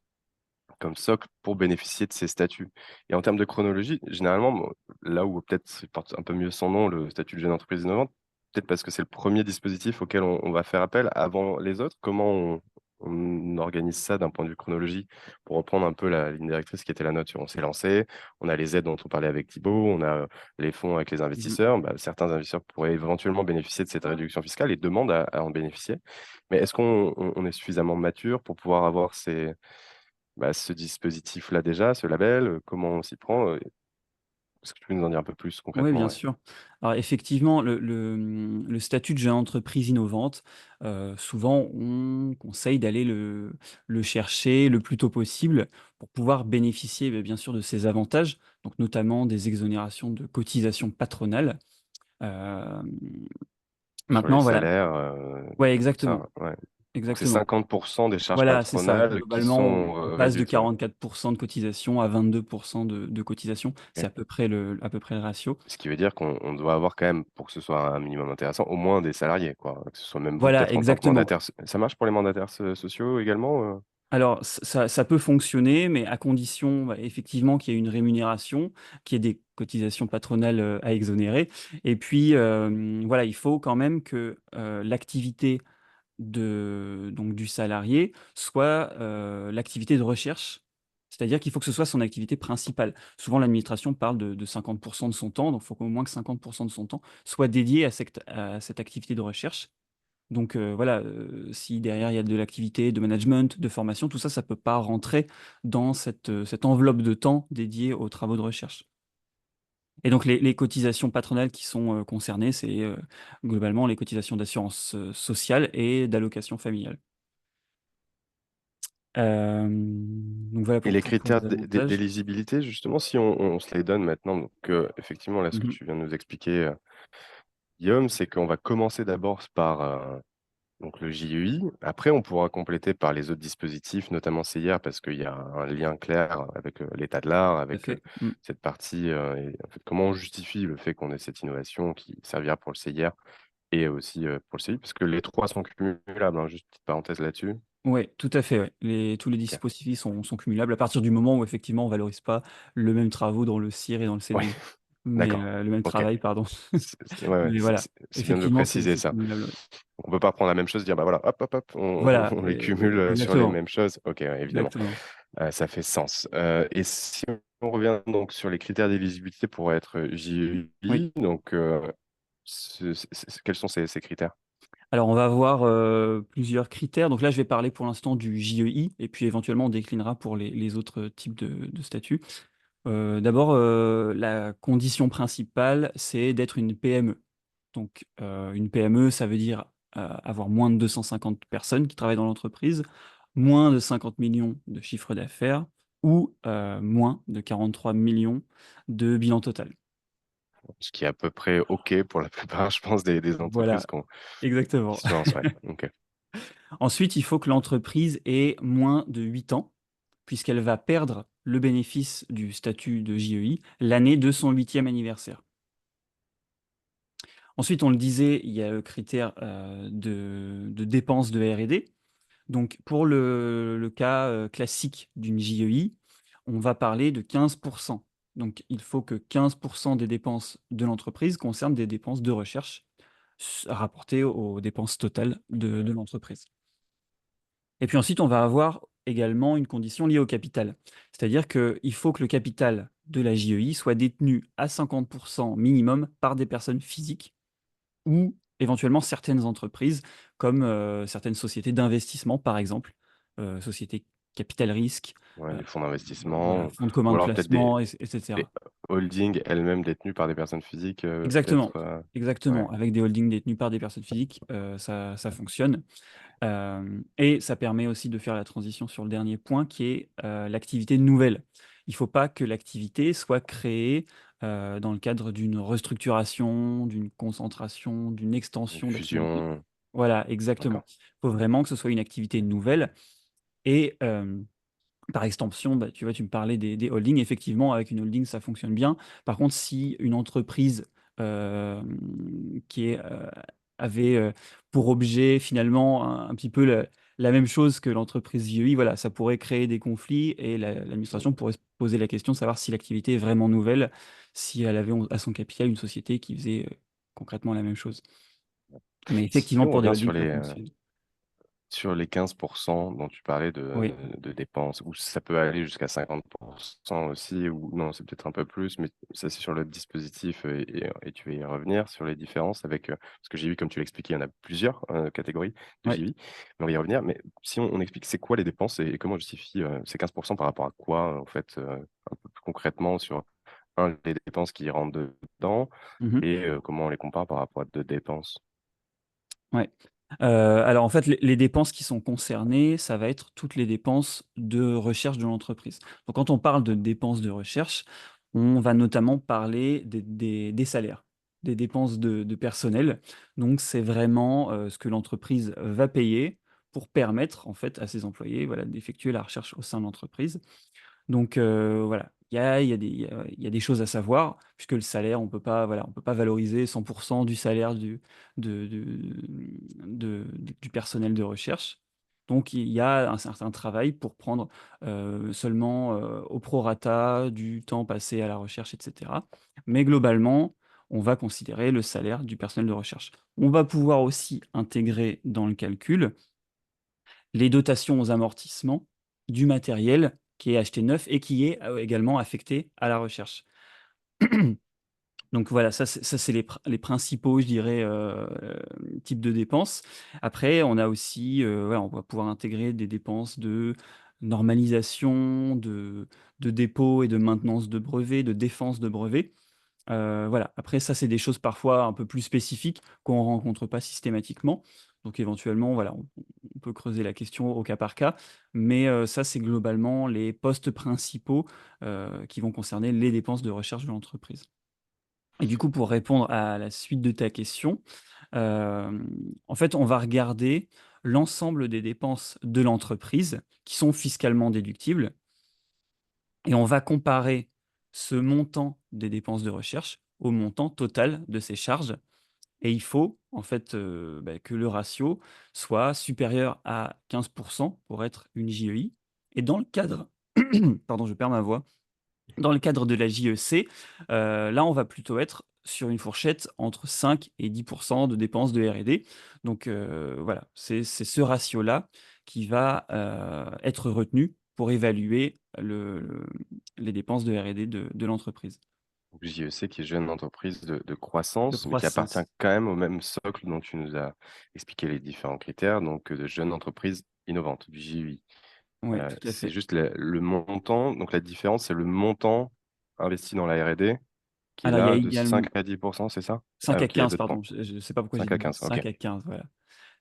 comme socle pour bénéficier de ces statuts. Et en termes de chronologie, généralement, moi, là où peut-être il porte un peu mieux son nom, le statut de jeune entreprise innovante, peut-être parce que c'est le premier dispositif auquel on va faire appel avant les autres. on organise ça d'un point de vue chronologie pour reprendre un peu la ligne directrice qui était la nôtre? On s'est lancé, on a les aides dont on parlait avec Thibaut, on a les fonds avec les Mmh. investisseurs. Bah, certains investisseurs pourraient éventuellement bénéficier de cette réduction fiscale et demandent à en bénéficier. Mais est-ce qu'on est suffisamment mature pour pouvoir avoir ce dispositif-là déjà, ce label? Comment on s'y prend? Est-ce que tu peux nous en dire un peu plus Ouais, concrètement? bien Ouais. sûr. Alors effectivement, le statut de jeune entreprise innovante, souvent on conseille d'aller le chercher le plus tôt possible pour pouvoir bénéficier, beh, bien sûr de ses avantages, donc notamment des exonérations de cotisations patronales. Hem, Sur les Maintenant voilà, salaires, ouais, c'est ça? exactement, Ouais. Donc c'est exactement. 50 des charges Voilà, c'est ça. patronales qui Globalement, sont, on passe de réduites, ouais. 44 de cotisation à 22 de cotisation. C'est OK. à peu près le ratio. Ce qui veut dire qu'on doit avoir quand même, pour que ce soit un minimum intéressant, au moins des salariés, quoi. Que ce soit même vous Voilà, peut-être en tant que exactement. mandataire ça marche pour les mandataires sociaux également? Alors ça peut fonctionner, mais à condition, bah, effectivement qu'il y ait une rémunération, qu'il y ait des cotisations patronales, à exonérer et puis, voilà, il faut quand même que, l'activité donc du salarié soit, l'activité de recherche. C'est-à-dire qu'il faut que ce soit son activité principale. Souvent l'administration parle de 50 de son temps, donc il faut qu'au moins que 50 de son temps soit dédié à cette activité de recherche. Donc voilà, si derrière il y a de l'activité, de management, de formation, tout ça, ça peut pas rentrer dans cette enveloppe de temps dédiée aux travaux de recherche. Et donc les cotisations patronales qui sont, concernées, c'est, globalement les cotisations d'assurance, sociale et d'allocation familiale. Donc voilà Et pour les pour critères les avantages. d'éligibilité justement, si on se les donne maintenant, donc effectivement là, ce que Mmh. tu viens de nous expliquer, Guillaume, c'est qu'on va commencer d'abord par, donc le JEI. Après, on pourra compléter par les autres dispositifs, notamment CIR, parce qu'il y a un lien clair avec, l'état de l'art, Tout à avec, fait. Mmh. cette partie, et en fait, comment on justifie le fait qu'on ait cette innovation qui servira pour le CIR et aussi, pour le CI? Parce que les 3 sont cumulables, hein, juste petite parenthèse là-dessus. Ouais, tout à fait, ouais. Tous les OK. dispositifs sont cumulables à partir du moment où effectivement on valorise pas le même travaux dans le CIR et dans le Ouais, CDI. Mais d'accord. le même OK. travail, pardon. Ouais, ouais, Mais voilà, c'est bien de le effectivement, c'est préciser c'est ça. cumulable, ouais. Donc on peut pas prendre la même chose, dire: «Bah, voilà, hop, hop, hop, on Voilà, on les cumule, sur les exactement, mêmes choses». OK, ouais, évidemment, exactement. ça fait sens. Et si on revient donc sur les critères d'éligibilité pour être, Oui. JEI, donc quels sont ces critères? Alors on va avoir, plusieurs critères. Donc là, je vais parler pour l'instant du JEI et puis éventuellement on déclinera pour les autres types de statuts. D'abord, la condition principale, c'est d'être une PME. Donc, une PME, ça veut dire, avoir moins de 250 personnes qui travaillent dans l'entreprise, moins de 50 millions de chiffre d'affaires ou, moins de 43 millions de bilan total. Ce qui est à peu près OK pour la plupart, je pense, des Voilà, entreprises qui exactement. se lancent, ouais. OK. Ensuite, il faut que l'entreprise ait moins de 8 ans, puisqu'elle va perdre le bénéfice du statut de JEI l'année de son 8e anniversaire. Ensuite, on le disait, il y a le critère, de dépenses de R&D. Donc pour le cas, classique d'une JEI, on va parler de 15. Donc il faut que 15 des dépenses de l'entreprise concernent des dépenses de recherche rapportées aux dépenses totales de l'entreprise. Et puis ensuite, on va avoir également une condition liée au capital. C'est-à-dire qu'il faut que le capital de la JEI soit détenu à 50 minimum par des personnes physiques ou éventuellement certaines entreprises comme, certaines sociétés d'investissement, par exemple, sociétés capital risque, Ouais, heu, des fonds voilà, d'investissement fonds de commun ou de alors peut-être placement et des cetera. holdings elles-mêmes détenues par des personnes physiques, Exactement, peut-être, ouais. exactement. Avec des holdings détenus par des personnes physiques, ça fonctionne. Et ça permet aussi de faire la transition sur le dernier point qui est, l'activité nouvelle. Il ne faut pas que l'activité soit créée, dans le cadre d'une restructuration, d'une concentration, d'une Une extension d'activité. fusion, Voilà, exactement. d'accord. Il faut vraiment que ce soit une activité nouvelle et par extension, bah, tu vois, tu me parlais des holdings. Effectivement, avec une holding, ça fonctionne bien. Par contre, si une entreprise, qui avait, pour objet finalement un petit peu la même chose que l'entreprise JEI, voilà, ça pourrait créer des conflits et Mmh. l'administration pourrait se poser la question de savoir si l'activité est vraiment nouvelle, si elle avait à son capital une société qui faisait, concrètement la même chose. Mais Si effectivement, on pour des revient sur holdings, ça les, fonctionne. sur les 15% dont tu parlais Oui. de dépenses, ou ça peut aller jusqu'à 50% aussi, ou non, c'est peut-être un peu plus, mais ça, c'est sur le dispositif et tu vas y revenir sur les différences avec, parce que j'ai vu, comme tu l'expliquais, il y en a plusieurs catégories de Ouais. JV, mais on va y revenir. Mais si on explique c'est quoi les dépenses et comment on justifie ces 15% par rapport à quoi, en fait, un peu plus concrètement sur, les dépenses qui rentrent dedans Mmh. et comment on les compare par rapport à d'autres dépenses? Ouais. Alors en fait, les dépenses qui sont concernées, ça va être toutes les dépenses de recherche de l'entreprise. Donc quand on parle de dépenses de recherche, on va notamment parler des salaires, des dépenses de personnel. Donc c'est vraiment, ce que l'entreprise va payer pour permettre en fait à ses employés, voilà, d'effectuer la recherche au sein de l'entreprise. Donc voilà, il y a des choses à savoir puisque le salaire, on peut pas, voilà, on peut pas valoriser 100 du salaire de du personnel de recherche. Donc il y a un certain travail pour prendre, seulement, au prorata du temps passé à la recherche et cetera. Mais globalement, on va considérer le salaire du personnel de recherche. On va pouvoir aussi intégrer dans le calcul les dotations aux amortissements du matériel qui est acheté neuf et qui est, également affecté à la recherche. Donc voilà, ça c'est les principaux, je dirais, types de dépenses. Après, on a aussi, voilà, on va pouvoir intégrer des dépenses de normalisation, de dépôt et de maintenance de brevets, de défense de brevets. Voilà, après ça, c'est des choses parfois un peu plus spécifiques qu'on ne rencontre pas systématiquement. Donc éventuellement, voilà, on peut creuser la question au cas par cas, mais ça, c'est globalement les postes principaux, qui vont concerner les dépenses de recherche de l'entreprise. Et du coup, pour répondre à la suite de ta question, en fait, on va regarder l'ensemble des dépenses de l'entreprise qui sont fiscalement déductibles et on va comparer ce montant des dépenses de recherche au montant total de ses charges. Et il faut en fait, que le ratio soit supérieur à 15 pour être une JEI. Et dans le cadre pardon, je perds ma voix. Dans le cadre de la JEC, là, on va plutôt être sur une fourchette entre 5 et 10 de dépenses de R&D. Donc voilà, c'est ce ratio-là qui va, être retenu pour évaluer les dépenses de R&D de l'entreprise. Donc JEC qui est jeune entreprise de De croissance, mais qui appartient croissance. quand même au même socle dont tu nous as expliqué les différents critères, donc de jeune entreprise innovante, du JEI. Oui, tout à C'est fait. juste le montant, donc la différence, c'est le montant investi dans la R&D qui est Alors il y a là de également 5 à 10 c'est ça? 5 Ah à OK, il y a 15, d'autres points. pardon, je ne sais pas pourquoi j'ai 5 à dit 15, OK. 5 à 15, voilà.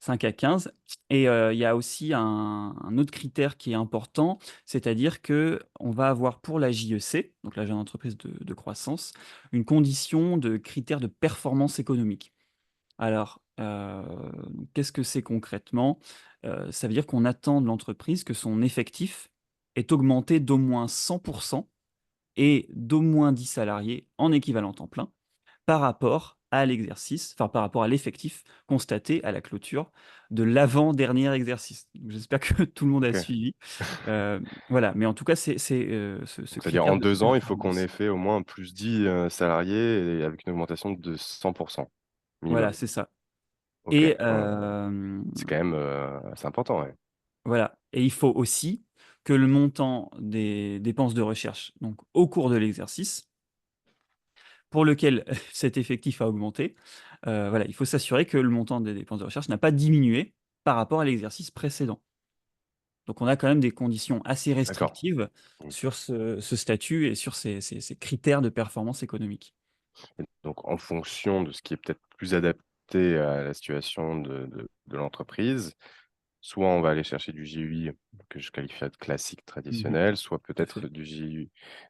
5 à 15 et il y a aussi un autre critère qui est important, c'est-à-dire que on va avoir pour la JEC, donc la jeune entreprise de croissance, une condition de critère de performance économique. Alors, qu'est-ce que c'est concrètement? Ça veut dire qu'on attend de l'entreprise que son effectif est augmenté d'au moins 100 et d'au moins 10 salariés en équivalent temps plein par rapport à l'exercice, enfin par rapport à l'effectif constaté à la clôture de l'avant-dernier exercice. Donc j'espère que tout le monde a OK. suivi. Voilà, mais en tout cas, ce Donc c'est-à-dire critère en de 2 ans, il faut qu'on performance. ait fait au moins plus 10 salariés et avec une augmentation de 100 Voilà, minimum. c'est ça OK, et c'est quand même, assez important, ouais. voilà et il faut aussi que le montant des dépenses de recherche, donc au cours de l'exercice, pour lequel cet effectif a augmenté, voilà, il faut s'assurer que le montant des dépenses de recherche n'a pas diminué par rapport à l'exercice précédent. Donc on a quand même des conditions assez D'accord. restrictives Mmh. sur ce statut et sur ces critères de performance économique. Et donc en fonction de ce qui est peut-être plus adapté à la situation de l'entreprise, soit on va aller chercher du JEI que je qualifierais de classique Mmh. traditionnel, soit Tout à fait. peut-être du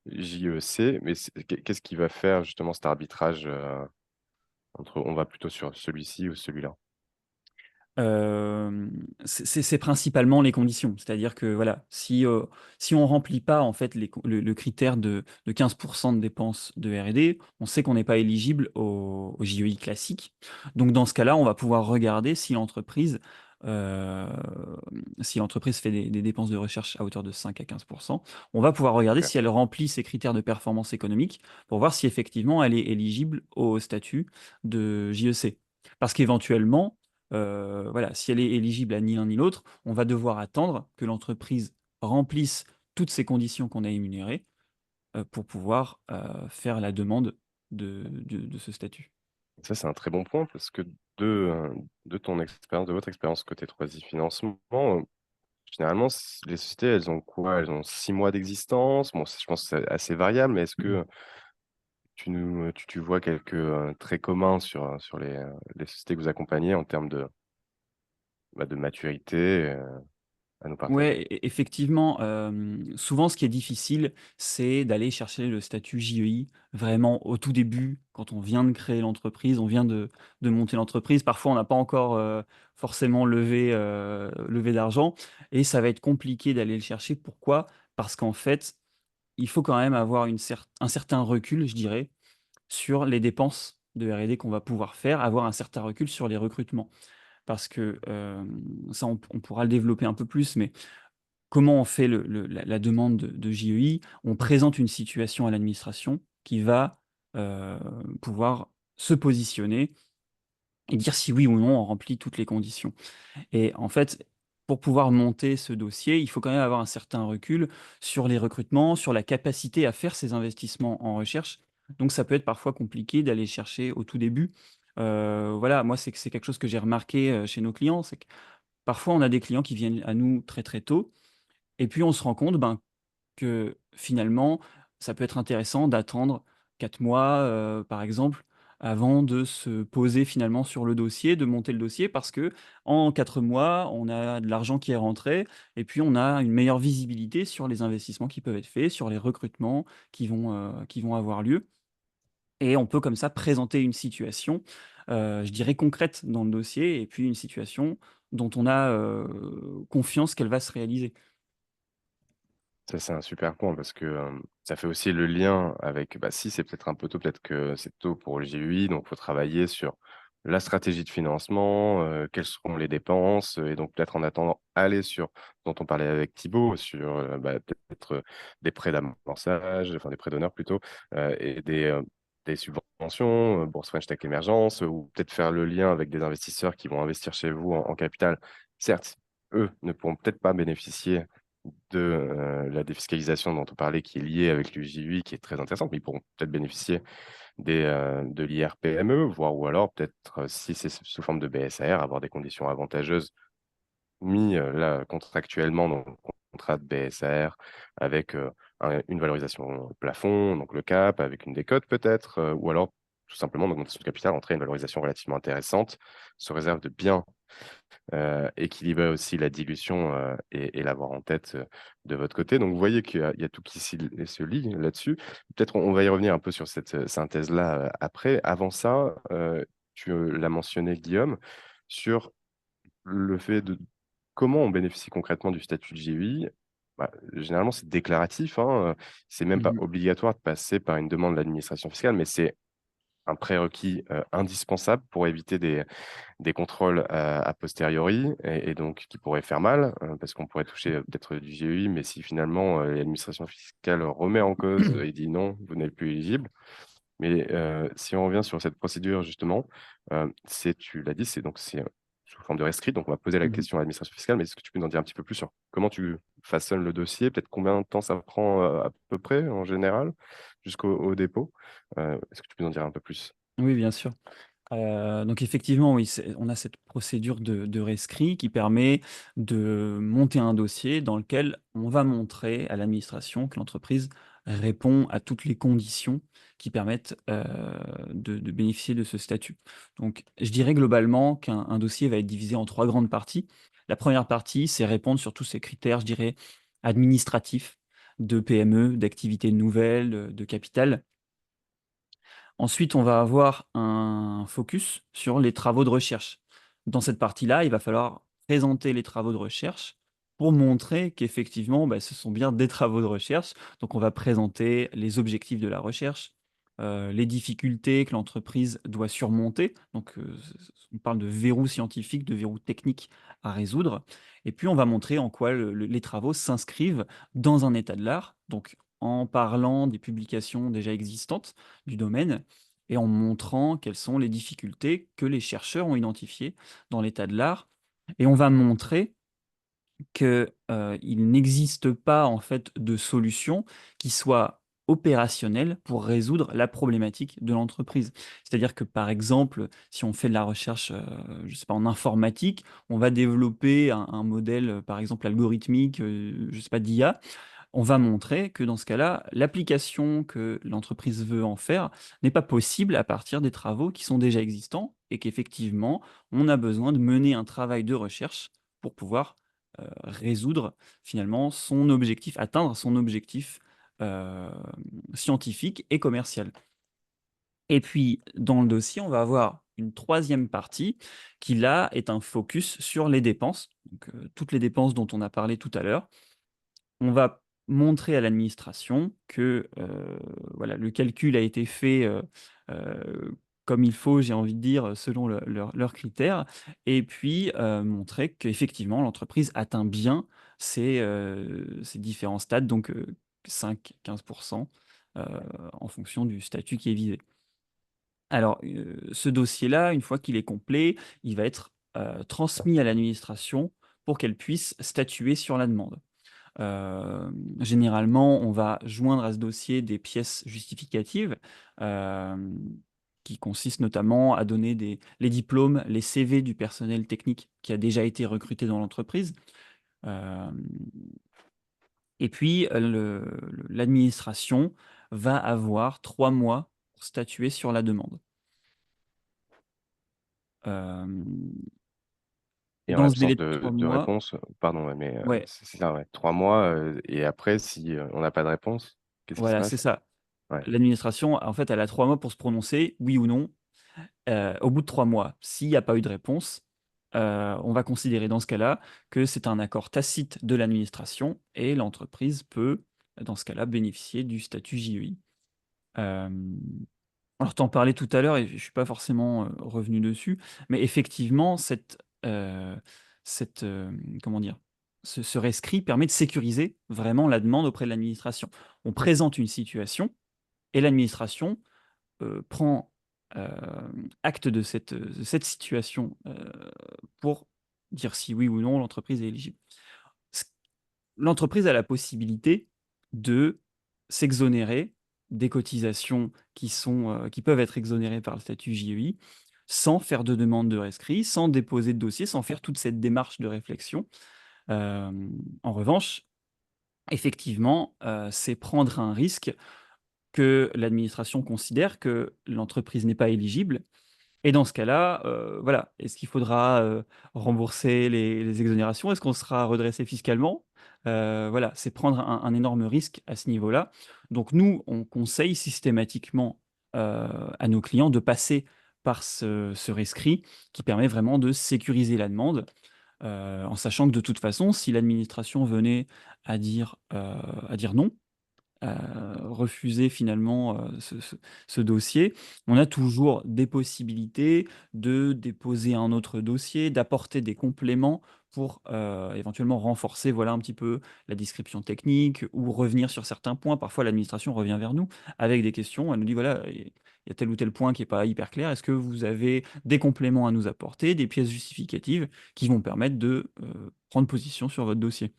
JEC, mais qu'est-ce qui va faire justement cet arbitrage, entre on va plutôt sur celui-ci ou celui-là? C'est principalement les conditions. C'est-à-dire que voilà, si on remplit pas en fait le critère de 15 de dépenses de R&D, on sait qu'on n'est pas éligible au JEI classique. Donc dans ce cas-là, on va pouvoir regarder heu, si l'entreprise fait des dépenses de recherche à hauteur de 5 à 15 on va pouvoir regarder OK. si elle remplit ces critères de performance économique pour voir si effectivement elle est éligible au statut de JEC. Parce qu'éventuellement, voilà, si elle est éligible à ni l'un ni l'autre, on va devoir attendre que l'entreprise remplisse toutes ces conditions qu'on a énumérées pour pouvoir faire la demande de ce statut. Ça, c'est un très bon point parce que de ton expérience, de votre expérience côté Troisi Financement, généralement, les sociétés, elles ont quoi? Elles ont 6 mois d'existence. Bon, je pense que c'est assez variable, mais est-ce que tu vois quelques traits communs sur les sociétés que vous accompagnez en termes de maturité à nous partager? Ouais, effectivement, souvent ce qui est difficile, c'est d'aller chercher le statut JEI vraiment au tout début, quand on vient de créer l'entreprise, on vient de monter l'entreprise. Parfois, on n'a pas encore, forcément levé d'argent et ça va être compliqué d'aller le chercher. Pourquoi? Parce qu'en fait, il faut quand même avoir un certain recul, je dirais, sur les dépenses de R&D qu'on va pouvoir faire, avoir un certain recul sur les recrutements. Parce que, ça on pourra le développer un peu plus, mais comment on fait la demande de JEI? On présente une situation à l'administration qui va pouvoir se positionner et dire si oui ou non on remplit toutes les conditions. Et en fait, pour pouvoir monter ce dossier, il faut quand même avoir un certain recul sur les recrutements, sur la capacité à faire ces investissements en recherche. Donc ça peut être parfois compliqué d'aller chercher au tout début. Voilà, moi c'est quelque chose que j'ai remarqué chez nos clients, c'est que parfois on a des clients qui viennent à nous très très tôt et puis on se rend compte, ben, que finalement, ça peut être intéressant d'attendre 4 mois, par exemple, avant de se poser finalement sur le dossier, de monter le dossier parce que en 4 mois, on a de l'argent qui est rentré et puis on a une meilleure visibilité sur les investissements qui peuvent être faits, sur les recrutements qui vont avoir lieu et on peut comme ça présenter une situation, je dirais concrète dans le dossier et puis une situation dont on a, confiance qu'elle va se réaliser. Ça, c'est un super point parce que, ça fait aussi le lien avec, bah, si c'est peut-être un peu tôt, peut-être que c'est tôt pour le GUI, donc il faut travailler sur la stratégie de financement, quelles seront les dépenses, et donc peut-être en attendant aller sur dont on parlait avec Thibaut, sur, bah, peut-être, des prêts d'amorçage, enfin des prêts d'honneur plutôt, et des subventions, bourse French Tech Émergence, ou peut-être faire le lien avec des investisseurs qui vont investir chez vous en capital. Certes, eux ne pourront peut-être pas bénéficier de, la défiscalisation dont on parlait qui est liée avec le JUI, qui est très intéressante, mais ils pourront peut-être bénéficier de l'IR-PME, voire ou alors peut-être, si c'est sous forme de BSAR, avoir des conditions avantageuses mis, là contractuellement dans le contrat de BSAR avec, une valorisation plafond, donc le cap, avec une décote peut-être, ou alors tout simplement une augmentation de capital, entrer une valorisation relativement intéressante, sous réserve de bien équilibrer aussi la dilution, et l'avoir en tête, de votre côté. Donc vous voyez qu'il y a tout qui se lie là-dessus. Peut-être on va y revenir un peu sur cette, synthèse-là, après. Avant ça, tu, l'as mentionné Guillaume, sur le fait de comment on bénéficie concrètement du statut de GUI. Bah, généralement, c'est déclaratif, hein, c'est même pas Mmh. obligatoire de passer par une demande de l'administration fiscale, mais c'est un prérequis, indispensable pour éviter des contrôles, a posteriori et donc qui pourraient faire mal, parce qu'on pourrait toucher, peut-être du GEI, mais si finalement, l'administration fiscale remet en cause et dit: «Non, vous n'êtes plus éligible». Mais, si on revient sur cette procédure justement, tu l'as dit, c'est sous forme de rescrit, donc on va poser la Mmh. question à l'administration fiscale, mais est-ce que tu peux nous en dire un petit peu plus sur comment tu façonnes le dossier? Peut-être combien de temps ça prend, à peu près en général jusqu'au dépôt? Est-ce que tu peux nous en dire un peu plus? Oui, bien sûr. Donc effectivement, oui, on a cette procédure de rescrit qui permet de monter un dossier dans lequel on va montrer à l'administration que l'entreprise répond à toutes les conditions qui permettent, de bénéficier de ce statut. Donc je dirais globalement qu'un dossier va être divisé en 3 grandes parties. La première partie, c'est répondre sur tous ces critères, je dirais, administratifs, de PME, d'activité nouvelle, de capital. Ensuite, on va avoir un focus sur les travaux de recherche. Dans cette partie-là, il va falloir présenter les travaux de recherche pour montrer qu'effectivement, bah, ce sont bien des travaux de recherche. Donc, on va présenter les objectifs de la recherche, les difficultés que l'entreprise doit surmonter. Donc, on parle de verrous scientifiques, de verrous techniques à résoudre. Et puis, on va montrer en quoi les travaux s'inscrivent dans un état de l'art. Donc, en parlant des publications déjà existantes du domaine et en montrant quelles sont les difficultés que les chercheurs ont identifiées dans l'état de l'art. Et on va montrer que, il n'existe pas en fait de solution qui soit opérationnelle pour résoudre la problématique de l'entreprise. C'est-à-dire que, par exemple, si on fait de la recherche, je sais pas, en informatique, on va développer un modèle, par exemple algorithmique, je sais pas, d'IA. On va montrer que dans ce cas-là, l'application que l'entreprise veut en faire n'est pas possible à partir des travaux qui sont déjà existants et qu'effectivement, on a besoin de mener un travail de recherche pour pouvoir résoudre finalement son objectif, atteindre son objectif euh, scientifique et commercial. Et puis, dans le dossier, on va avoir une troisième partie qui, là, est un focus sur les dépenses, donc, toutes les dépenses dont on a parlé tout à l'heure. On va montrer à l'administration que, voilà, le calcul a été fait, comme il faut, j'ai envie de dire, selon leurs critères et puis, montrer qu'effectivement l'entreprise atteint bien ces différents stades, donc 5-15 en fonction du statut qui est visé. Alors, ce dossier-là, une fois qu'il est complet, il va être, transmis à l'administration pour qu'elle puisse statuer sur la demande. Généralement, on va joindre à ce dossier des pièces justificatives, hem, qui consistent notamment à donner les diplômes, les CV du personnel technique qui a déjà été recruté dans l'entreprise. Hem et puis, l'administration va avoir 3 mois pour statuer sur la demande. Hem, Et en dans ce délai l'absence de 3 de mois, réponse, pardon, ouais, mais ouais, c'est ça, ouais, 3 mois, et après si, on n'a pas de réponse, qu'est-ce qui se voilà, c'est passe? ça. Ouais, L'administration, en fait, elle a 3 mois pour se prononcer, oui ou non. Au bout de 3 mois, s'il y a pas eu de réponse, on va considérer dans ce cas-là que c'est un accord tacite de l'administration et l'entreprise peut, dans ce cas-là, bénéficier du statut JEI. Hem, alors tu en parlais tout à l'heure et je suis pas forcément, revenu dessus, mais effectivement comment dire? Ce rescrit permet de sécuriser vraiment la demande auprès de l'administration. On présente une situation et l'administration prend, acte de cette situation, pour dire si oui ou non l'entreprise est éligible. Ce L'entreprise a la possibilité de s'exonérer des cotisations qui peuvent être exonérées par le statut JEI, sans faire de demande de rescrit, sans déposer de dossier, sans faire toute cette démarche de réflexion. En revanche, effectivement, c'est prendre un risque que l'administration considère que l'entreprise n'est pas éligible et dans ce cas-là, voilà, est-ce qu'il faudra, rembourser les exonérations? Est-ce qu'on sera redressé fiscalement? Voilà, c'est prendre un énorme risque à ce niveau-là. Donc nous, on conseille systématiquement, à nos clients de passer par ce rescrit qui permet vraiment de sécuriser la demande, en sachant que de toute façon, si l'administration venait à dire non, refuser finalement, ce dossier, on a toujours des possibilités de déposer un autre dossier, d'apporter des compléments pour, éventuellement renforcer, voilà, un petit peu la description technique ou revenir sur certains points. Parfois, l'administration revient vers nous avec des questions. Elle nous dit: «Voilà, il y a tel ou tel point qui est pas hyper clair. Est-ce que vous avez des compléments à nous apporter, des pièces justificatives qui vont permettre de, prendre position sur votre dossier?»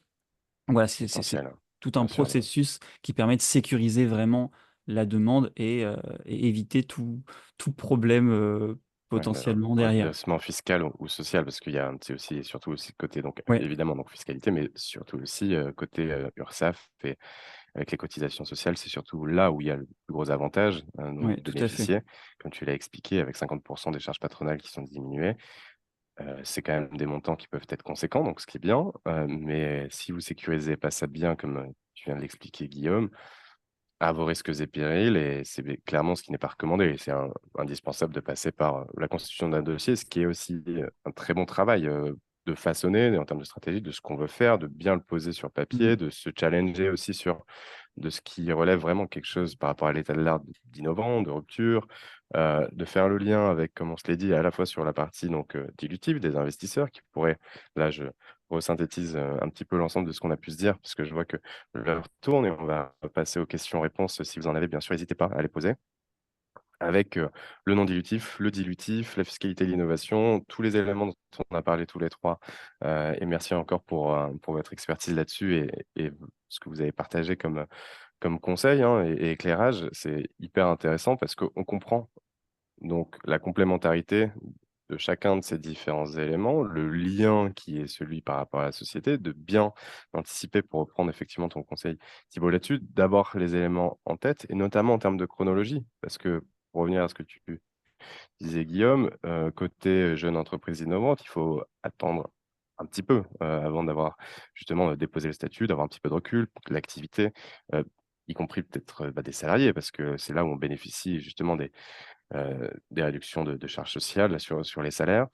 Voilà, c'est essentiel, hein, tout un bien sûr. processus qui permet de sécuriser vraiment la demande et éviter tout problème, Ouais, potentiellement derrière. redressement fiscal ou social parce qu'il y a, c'est aussi surtout aussi côté donc Ouais, évidemment donc fiscalité, mais surtout aussi, côté, Urssaf et avec les cotisations sociales, c'est surtout là où il y a le plus gros avantage, donc ouais, de tout à fait. bénéficier. Comme tu l'as expliqué avec 50 des charges patronales qui sont diminuées, c'est quand même des montants qui peuvent être conséquents, donc ce qui est bien, mais si vous sécurisez pas ça bien comme, tu viens de l'expliquer Guillaume, à vos risques et périls et c'est clairement ce qui n'est pas recommandé et c'est indispensable de passer par, la constitution d'un dossier, ce qui est aussi, un très bon travail, de façonner en termes de stratégie, de ce qu'on veut faire, de bien le poser sur Mmh. papier, de se challenger aussi sur de ce qui relève vraiment quelque chose par rapport à l'état de l'art d'innovant, de rupture, de faire le lien avec, comme on se l'est dit, à la fois sur la partie donc, dilutive des investisseurs qui pourraient là je resynthétise, un petit peu l'ensemble de ce qu'on a pu se dire, parce que je vois que l'heure tourne et on va passer aux questions-réponses. Si vous en avez, bien sûr, n'hésitez pas à les poser. avec le non dilutif, le dilutif, la fiscalité de l'innovation, tous les éléments dont on a parlé tous les trois. Et merci encore pour votre expertise là-dessus et ce que vous avez partagé comme conseil, hein, et éclairage. C'est hyper intéressant parce qu'on comprend donc la complémentarité de chacun de ces différents éléments, le lien qui est celui par rapport à la société, de bien anticiper pour reprendre effectivement ton conseil, Thibault, là-dessus, d'avoir les éléments en tête et notamment en termes de chronologie. Parce que pour revenir à ce que tu disais, Guillaume, côté jeune entreprise innovante, il faut attendre un petit peu avant d'avoir justement déposé le statut, d'avoir un petit peu de recul, de l'activité, y compris peut-être des salariés, parce que c'est là où on bénéficie justement des réductions de charges sociales là, sur les salaires.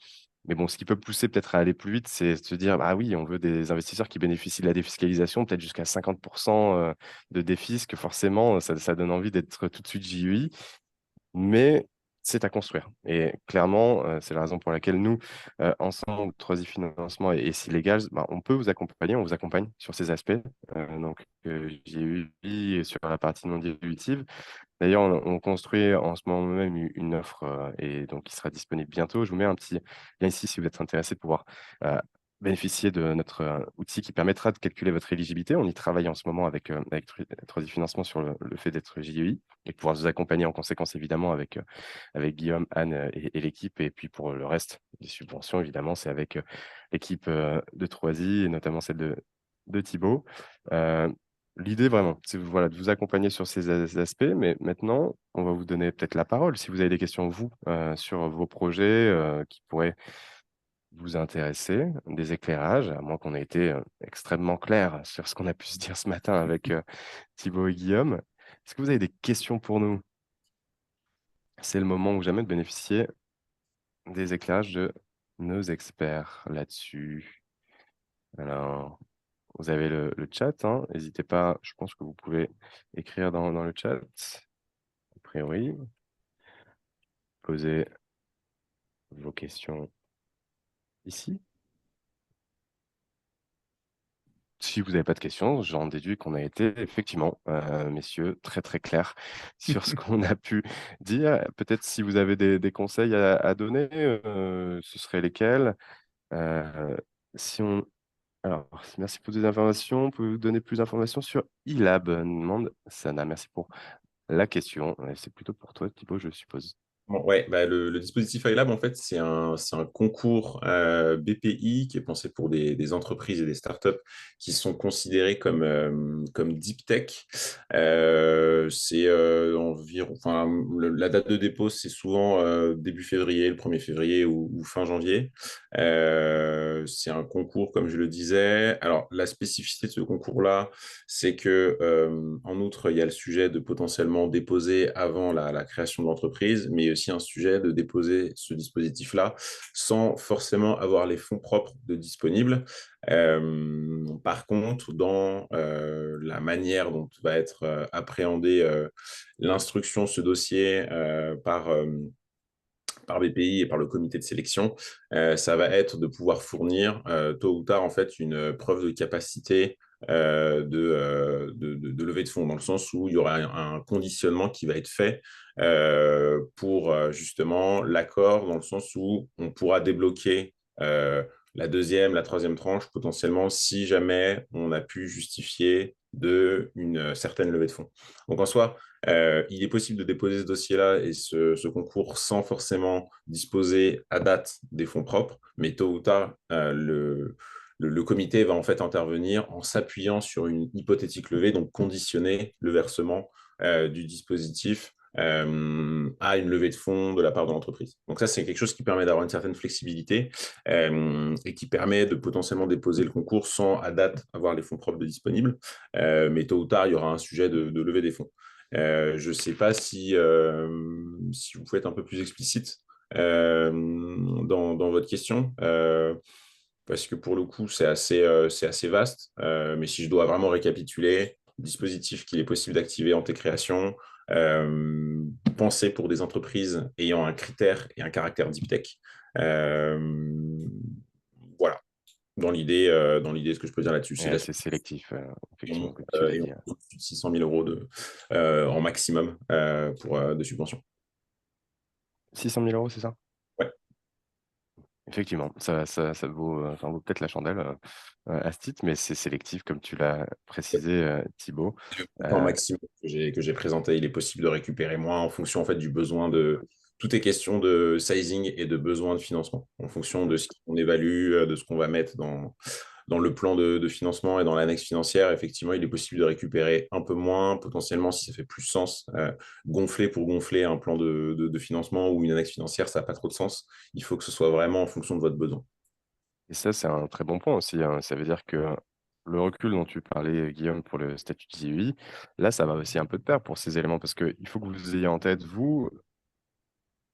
Mais bon, ce qui peut pousser peut-être à aller plus vite, c'est de se dire, ah oui, on veut des investisseurs qui bénéficient de la défiscalisation, peut-être jusqu'à 50% de défisque, forcément, ça donne envie d'être tout de suite JUI, mais c'est à construire. Et clairement, c'est la raison pour laquelle nous, ensemble, 3i Financement et Silegal, bah, on peut vous accompagner, on vous accompagne sur ces aspects. Donc, JUI sur la partie non dilutive. D'ailleurs, on construit en ce moment même une offre et donc qui sera disponible bientôt. Je vous mets un petit lien ici si vous êtes intéressé de pouvoir bénéficier de notre outil qui permettra de calculer votre éligibilité. On y travaille en ce moment avec 3i Financement sur le fait d'être JEI et de pouvoir vous accompagner en conséquence évidemment avec Guillaume, Anne et l'équipe. Et puis pour le reste des subventions, évidemment, c'est avec l'équipe de 3i et notamment celle de Thibaut. Euh, L'idée vraiment, c'est voilà, de vous accompagner sur ces aspects, mais maintenant, on va vous donner peut-être la parole. Si vous avez des questions, vous, sur vos projets qui pourraient vous intéresser, des éclairages, à moins qu'on ait été extrêmement clair sur ce qu'on a pu se dire ce matin avec Thibaut et Guillaume. Est-ce que vous avez des questions pour nous? C'est le moment ou jamais de bénéficier des éclairages de nos experts là-dessus. Alors, vous avez le chat, hein. N'hésitez pas, je pense que vous pouvez écrire dans le chat. A priori, posez vos questions ici. Si vous n'avez pas de questions, j'en déduis qu'on a été effectivement, messieurs, très très clairs sur ce qu'on a pu dire. Peut-être si vous avez des conseils à donner, ce seraient lesquels? Euh, si on... Alors, merci pour toutes les informations. Pouvez-vous donner plus d'informations sur iLab? Demande Sana. Merci pour la question. C'est plutôt pour toi, Thibaut, je suppose. Bon, ouais, bah, le dispositif iLab, en fait, c'est un concours BPI qui est pensé pour des entreprises et des startups qui sont considérées comme deep tech. C'est environ, enfin, la date de dépôt, c'est souvent début février, le 1er février ou fin janvier. C'est un concours, comme je le disais. Alors, la spécificité de ce concours-là, c'est que, en outre, il y a le sujet de potentiellement déposer avant la création de l'entreprise, mais aussi un sujet de déposer ce dispositif-là sans forcément avoir les fonds propres de disponibles. Par contre, dans la manière dont va être appréhendée l'instruction, ce dossier par BPI et par le comité de sélection, ça va être de pouvoir fournir tôt ou tard en fait une preuve de capacité de levée de fonds, dans le sens où il y aura un conditionnement qui va être fait pour justement l'accord, dans le sens où on pourra débloquer la deuxième, la troisième tranche potentiellement si jamais on a pu justifier d'une certaine levée de fonds. Donc en soi, il est possible de déposer ce dossier-là et ce concours sans forcément disposer à date des fonds propres, mais tôt ou tard, le comité va en fait intervenir en s'appuyant sur une hypothétique levée, donc conditionner le versement du dispositif à une levée de fonds de la part de l'entreprise. Donc ça, c'est quelque chose qui permet d'avoir une certaine flexibilité et qui permet de potentiellement déposer le concours sans à date avoir les fonds propres de disponibles, mais tôt ou tard, il y aura un sujet de levée des fonds. Je ne sais pas si vous pouvez être un peu plus explicite dans votre question, parce que pour le coup, c'est assez vaste. Mais si je dois vraiment récapituler, dispositif qu'il est possible d'activer en création, pensé pour des entreprises ayant un critère et un caractère deep tech. Voilà, dans l'idée, ce que je peux dire là-dessus, c'est Et la c'est sélectif, effectivement, comme tu l'as et on dit. a au-dessus de 600 000 euros en maximum de subvention. 600 000 euros, c'est ça? Ouais. Effectivement, ça vaut peut-être la chandelle à ce titre, mais c'est sélectif, comme tu l'as précisé, Thibaut. Le montant Euh, maximum que j'ai présenté, il est possible de récupérer moins en fonction en fait, du besoin de. Tout est question de sizing et de besoin de financement. En fonction de ce qu'on évalue, de ce qu'on va mettre dans le plan de financement et dans l'annexe financière, effectivement, il est possible de récupérer un peu moins, potentiellement, si ça fait plus sens. Gonfler pour gonfler un plan de financement ou une annexe financière, ça n'a pas trop de sens. Il faut que ce soit vraiment en fonction de votre besoin. et ça, c'est un très bon point aussi, hein. Ça veut dire que le recul dont tu parlais, Guillaume, pour le statut de JUI, là, ça va aussi un peu de pair pour ces éléments, parce qu'il faut que vous ayez en tête, vous,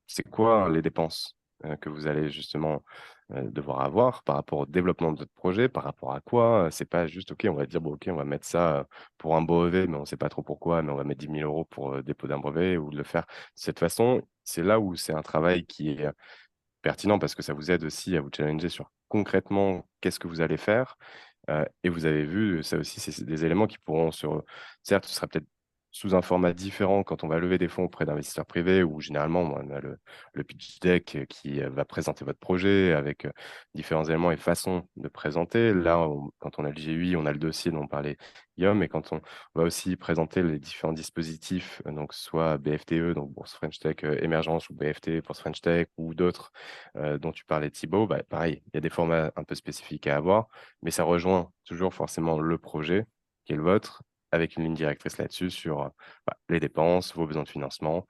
c'est quoi les dépenses que vous allez justement devoir avoir par rapport au développement de votre projet, par rapport à quoi? C'est pas juste, OK, on va dire, bon, OK, on va mettre ça pour un brevet, mais on ne sait pas trop pourquoi, mais on va mettre 10 000 euros pour déposer un brevet ou de le faire de cette façon. C'est là où c'est un travail qui est pertinent parce que ça vous aide aussi à vous challenger sur concrètement qu'est-ce que vous allez faire. Et vous avez vu, ça aussi, c'est des éléments qui pourront certes, ce sera peut-être sous un format différent quand on va lever des fonds auprès d'investisseurs privés où généralement, on a le pitch deck qui va présenter votre projet avec différents éléments et façons de présenter. Là, quand on a le GUI, on a le dossier dont parlait Guillaume, et quand on va aussi présenter les différents dispositifs, donc soit BFTE, donc Bourse French Tech Émergence, ou BFT, Bourse French Tech, ou d'autres dont tu parlais, Thibaut, bah, pareil, il y a des formats un peu spécifiques à avoir, mais ça rejoint toujours forcément le projet qui est le vôtre, avec une ligne directrice là-dessus sur les dépenses, vos besoins de financement.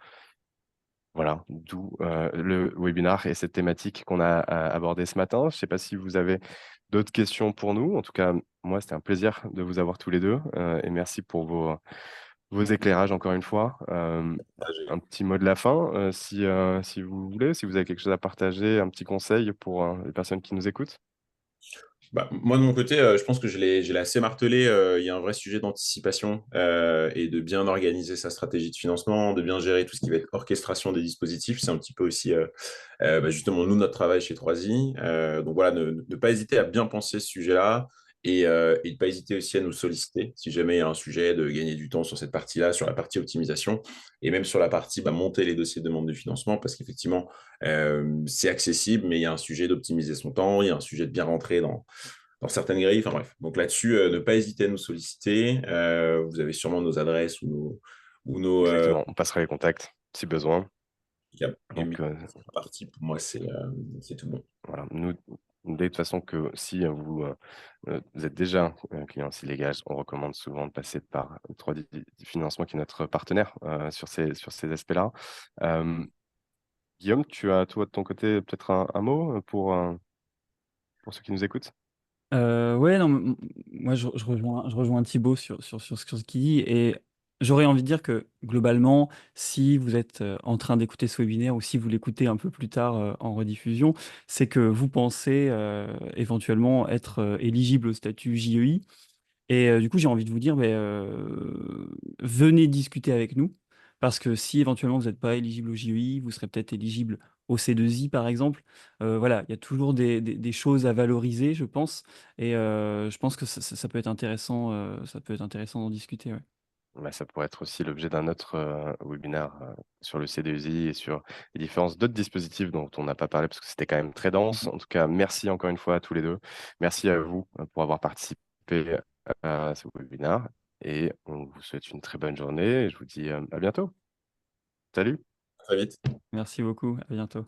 Voilà, d'où le webinaire et cette thématique qu'on a abordée ce matin. Je ne sais pas si vous avez d'autres questions pour nous. En tout cas, moi, c'était un plaisir de vous avoir tous les deux et merci pour vos éclairages encore une fois. Un petit mot de la fin, si vous voulez, si vous avez quelque chose à partager, un petit conseil pour les personnes qui nous écoutent. Bah, moi, de mon côté, je pense que je l'ai assez martelé. Il y a un vrai sujet d'anticipation et de bien organiser sa stratégie de financement, de bien gérer tout ce qui va être orchestration des dispositifs. C'est un petit peu aussi, justement, nous, notre travail chez 3i. Donc voilà, ne pas hésiter à bien penser ce sujet-là et ne pas hésiter aussi à nous solliciter si jamais il y a un sujet de gagner du temps sur cette partie-là, sur la partie optimisation et même sur la partie monter les dossiers de demande de financement parce qu'effectivement, c'est accessible, mais il y a un sujet d'optimiser son temps, il y a un sujet de bien rentrer dans certaines grilles. Enfin bref, donc là-dessus, ne pas hésiter à nous solliciter. Vous avez sûrement nos adresses ou nos Exactement, on passera les contacts si besoin. Donc, parties. Pour moi, c'est tout bon. voilà, nous, de toute façon, que si vous êtes déjà client Silegas, on recommande souvent de passer par 3D Financement, qui est notre partenaire sur ces aspects-là. Guillaume, tu as, toi, de ton côté, peut-être un mot pour ceux qui nous écoutent? Ouais, non, moi je rejoins Thibaut sur ce qu'il dit et j'aurais envie de dire que globalement, si vous êtes en train d'écouter ce webinaire ou si vous l'écoutez un peu plus tard en rediffusion, c'est que vous pensez éventuellement être éligible au statut JEI. Et du coup, j'ai envie de vous dire, mais, venez discuter avec nous, parce que si éventuellement vous n'êtes pas éligible au JEI, vous serez peut-être éligible au C2I, par exemple. Voilà, il y a toujours des choses à valoriser, je pense. Et je pense que ça peut être intéressant, ça peut être intéressant d'en discuter. Ouais. Bah, ça pourrait être aussi l'objet d'un autre webinaire sur le C2I et sur les différences d'autres dispositifs dont on n'a pas parlé parce que c'était quand même très dense. En tout cas, merci encore une fois à tous les deux. Merci à vous pour avoir participé à ce webinaire et on vous souhaite une très bonne journée et je vous dis à bientôt. Salut! Très vite. Merci beaucoup, à bientôt.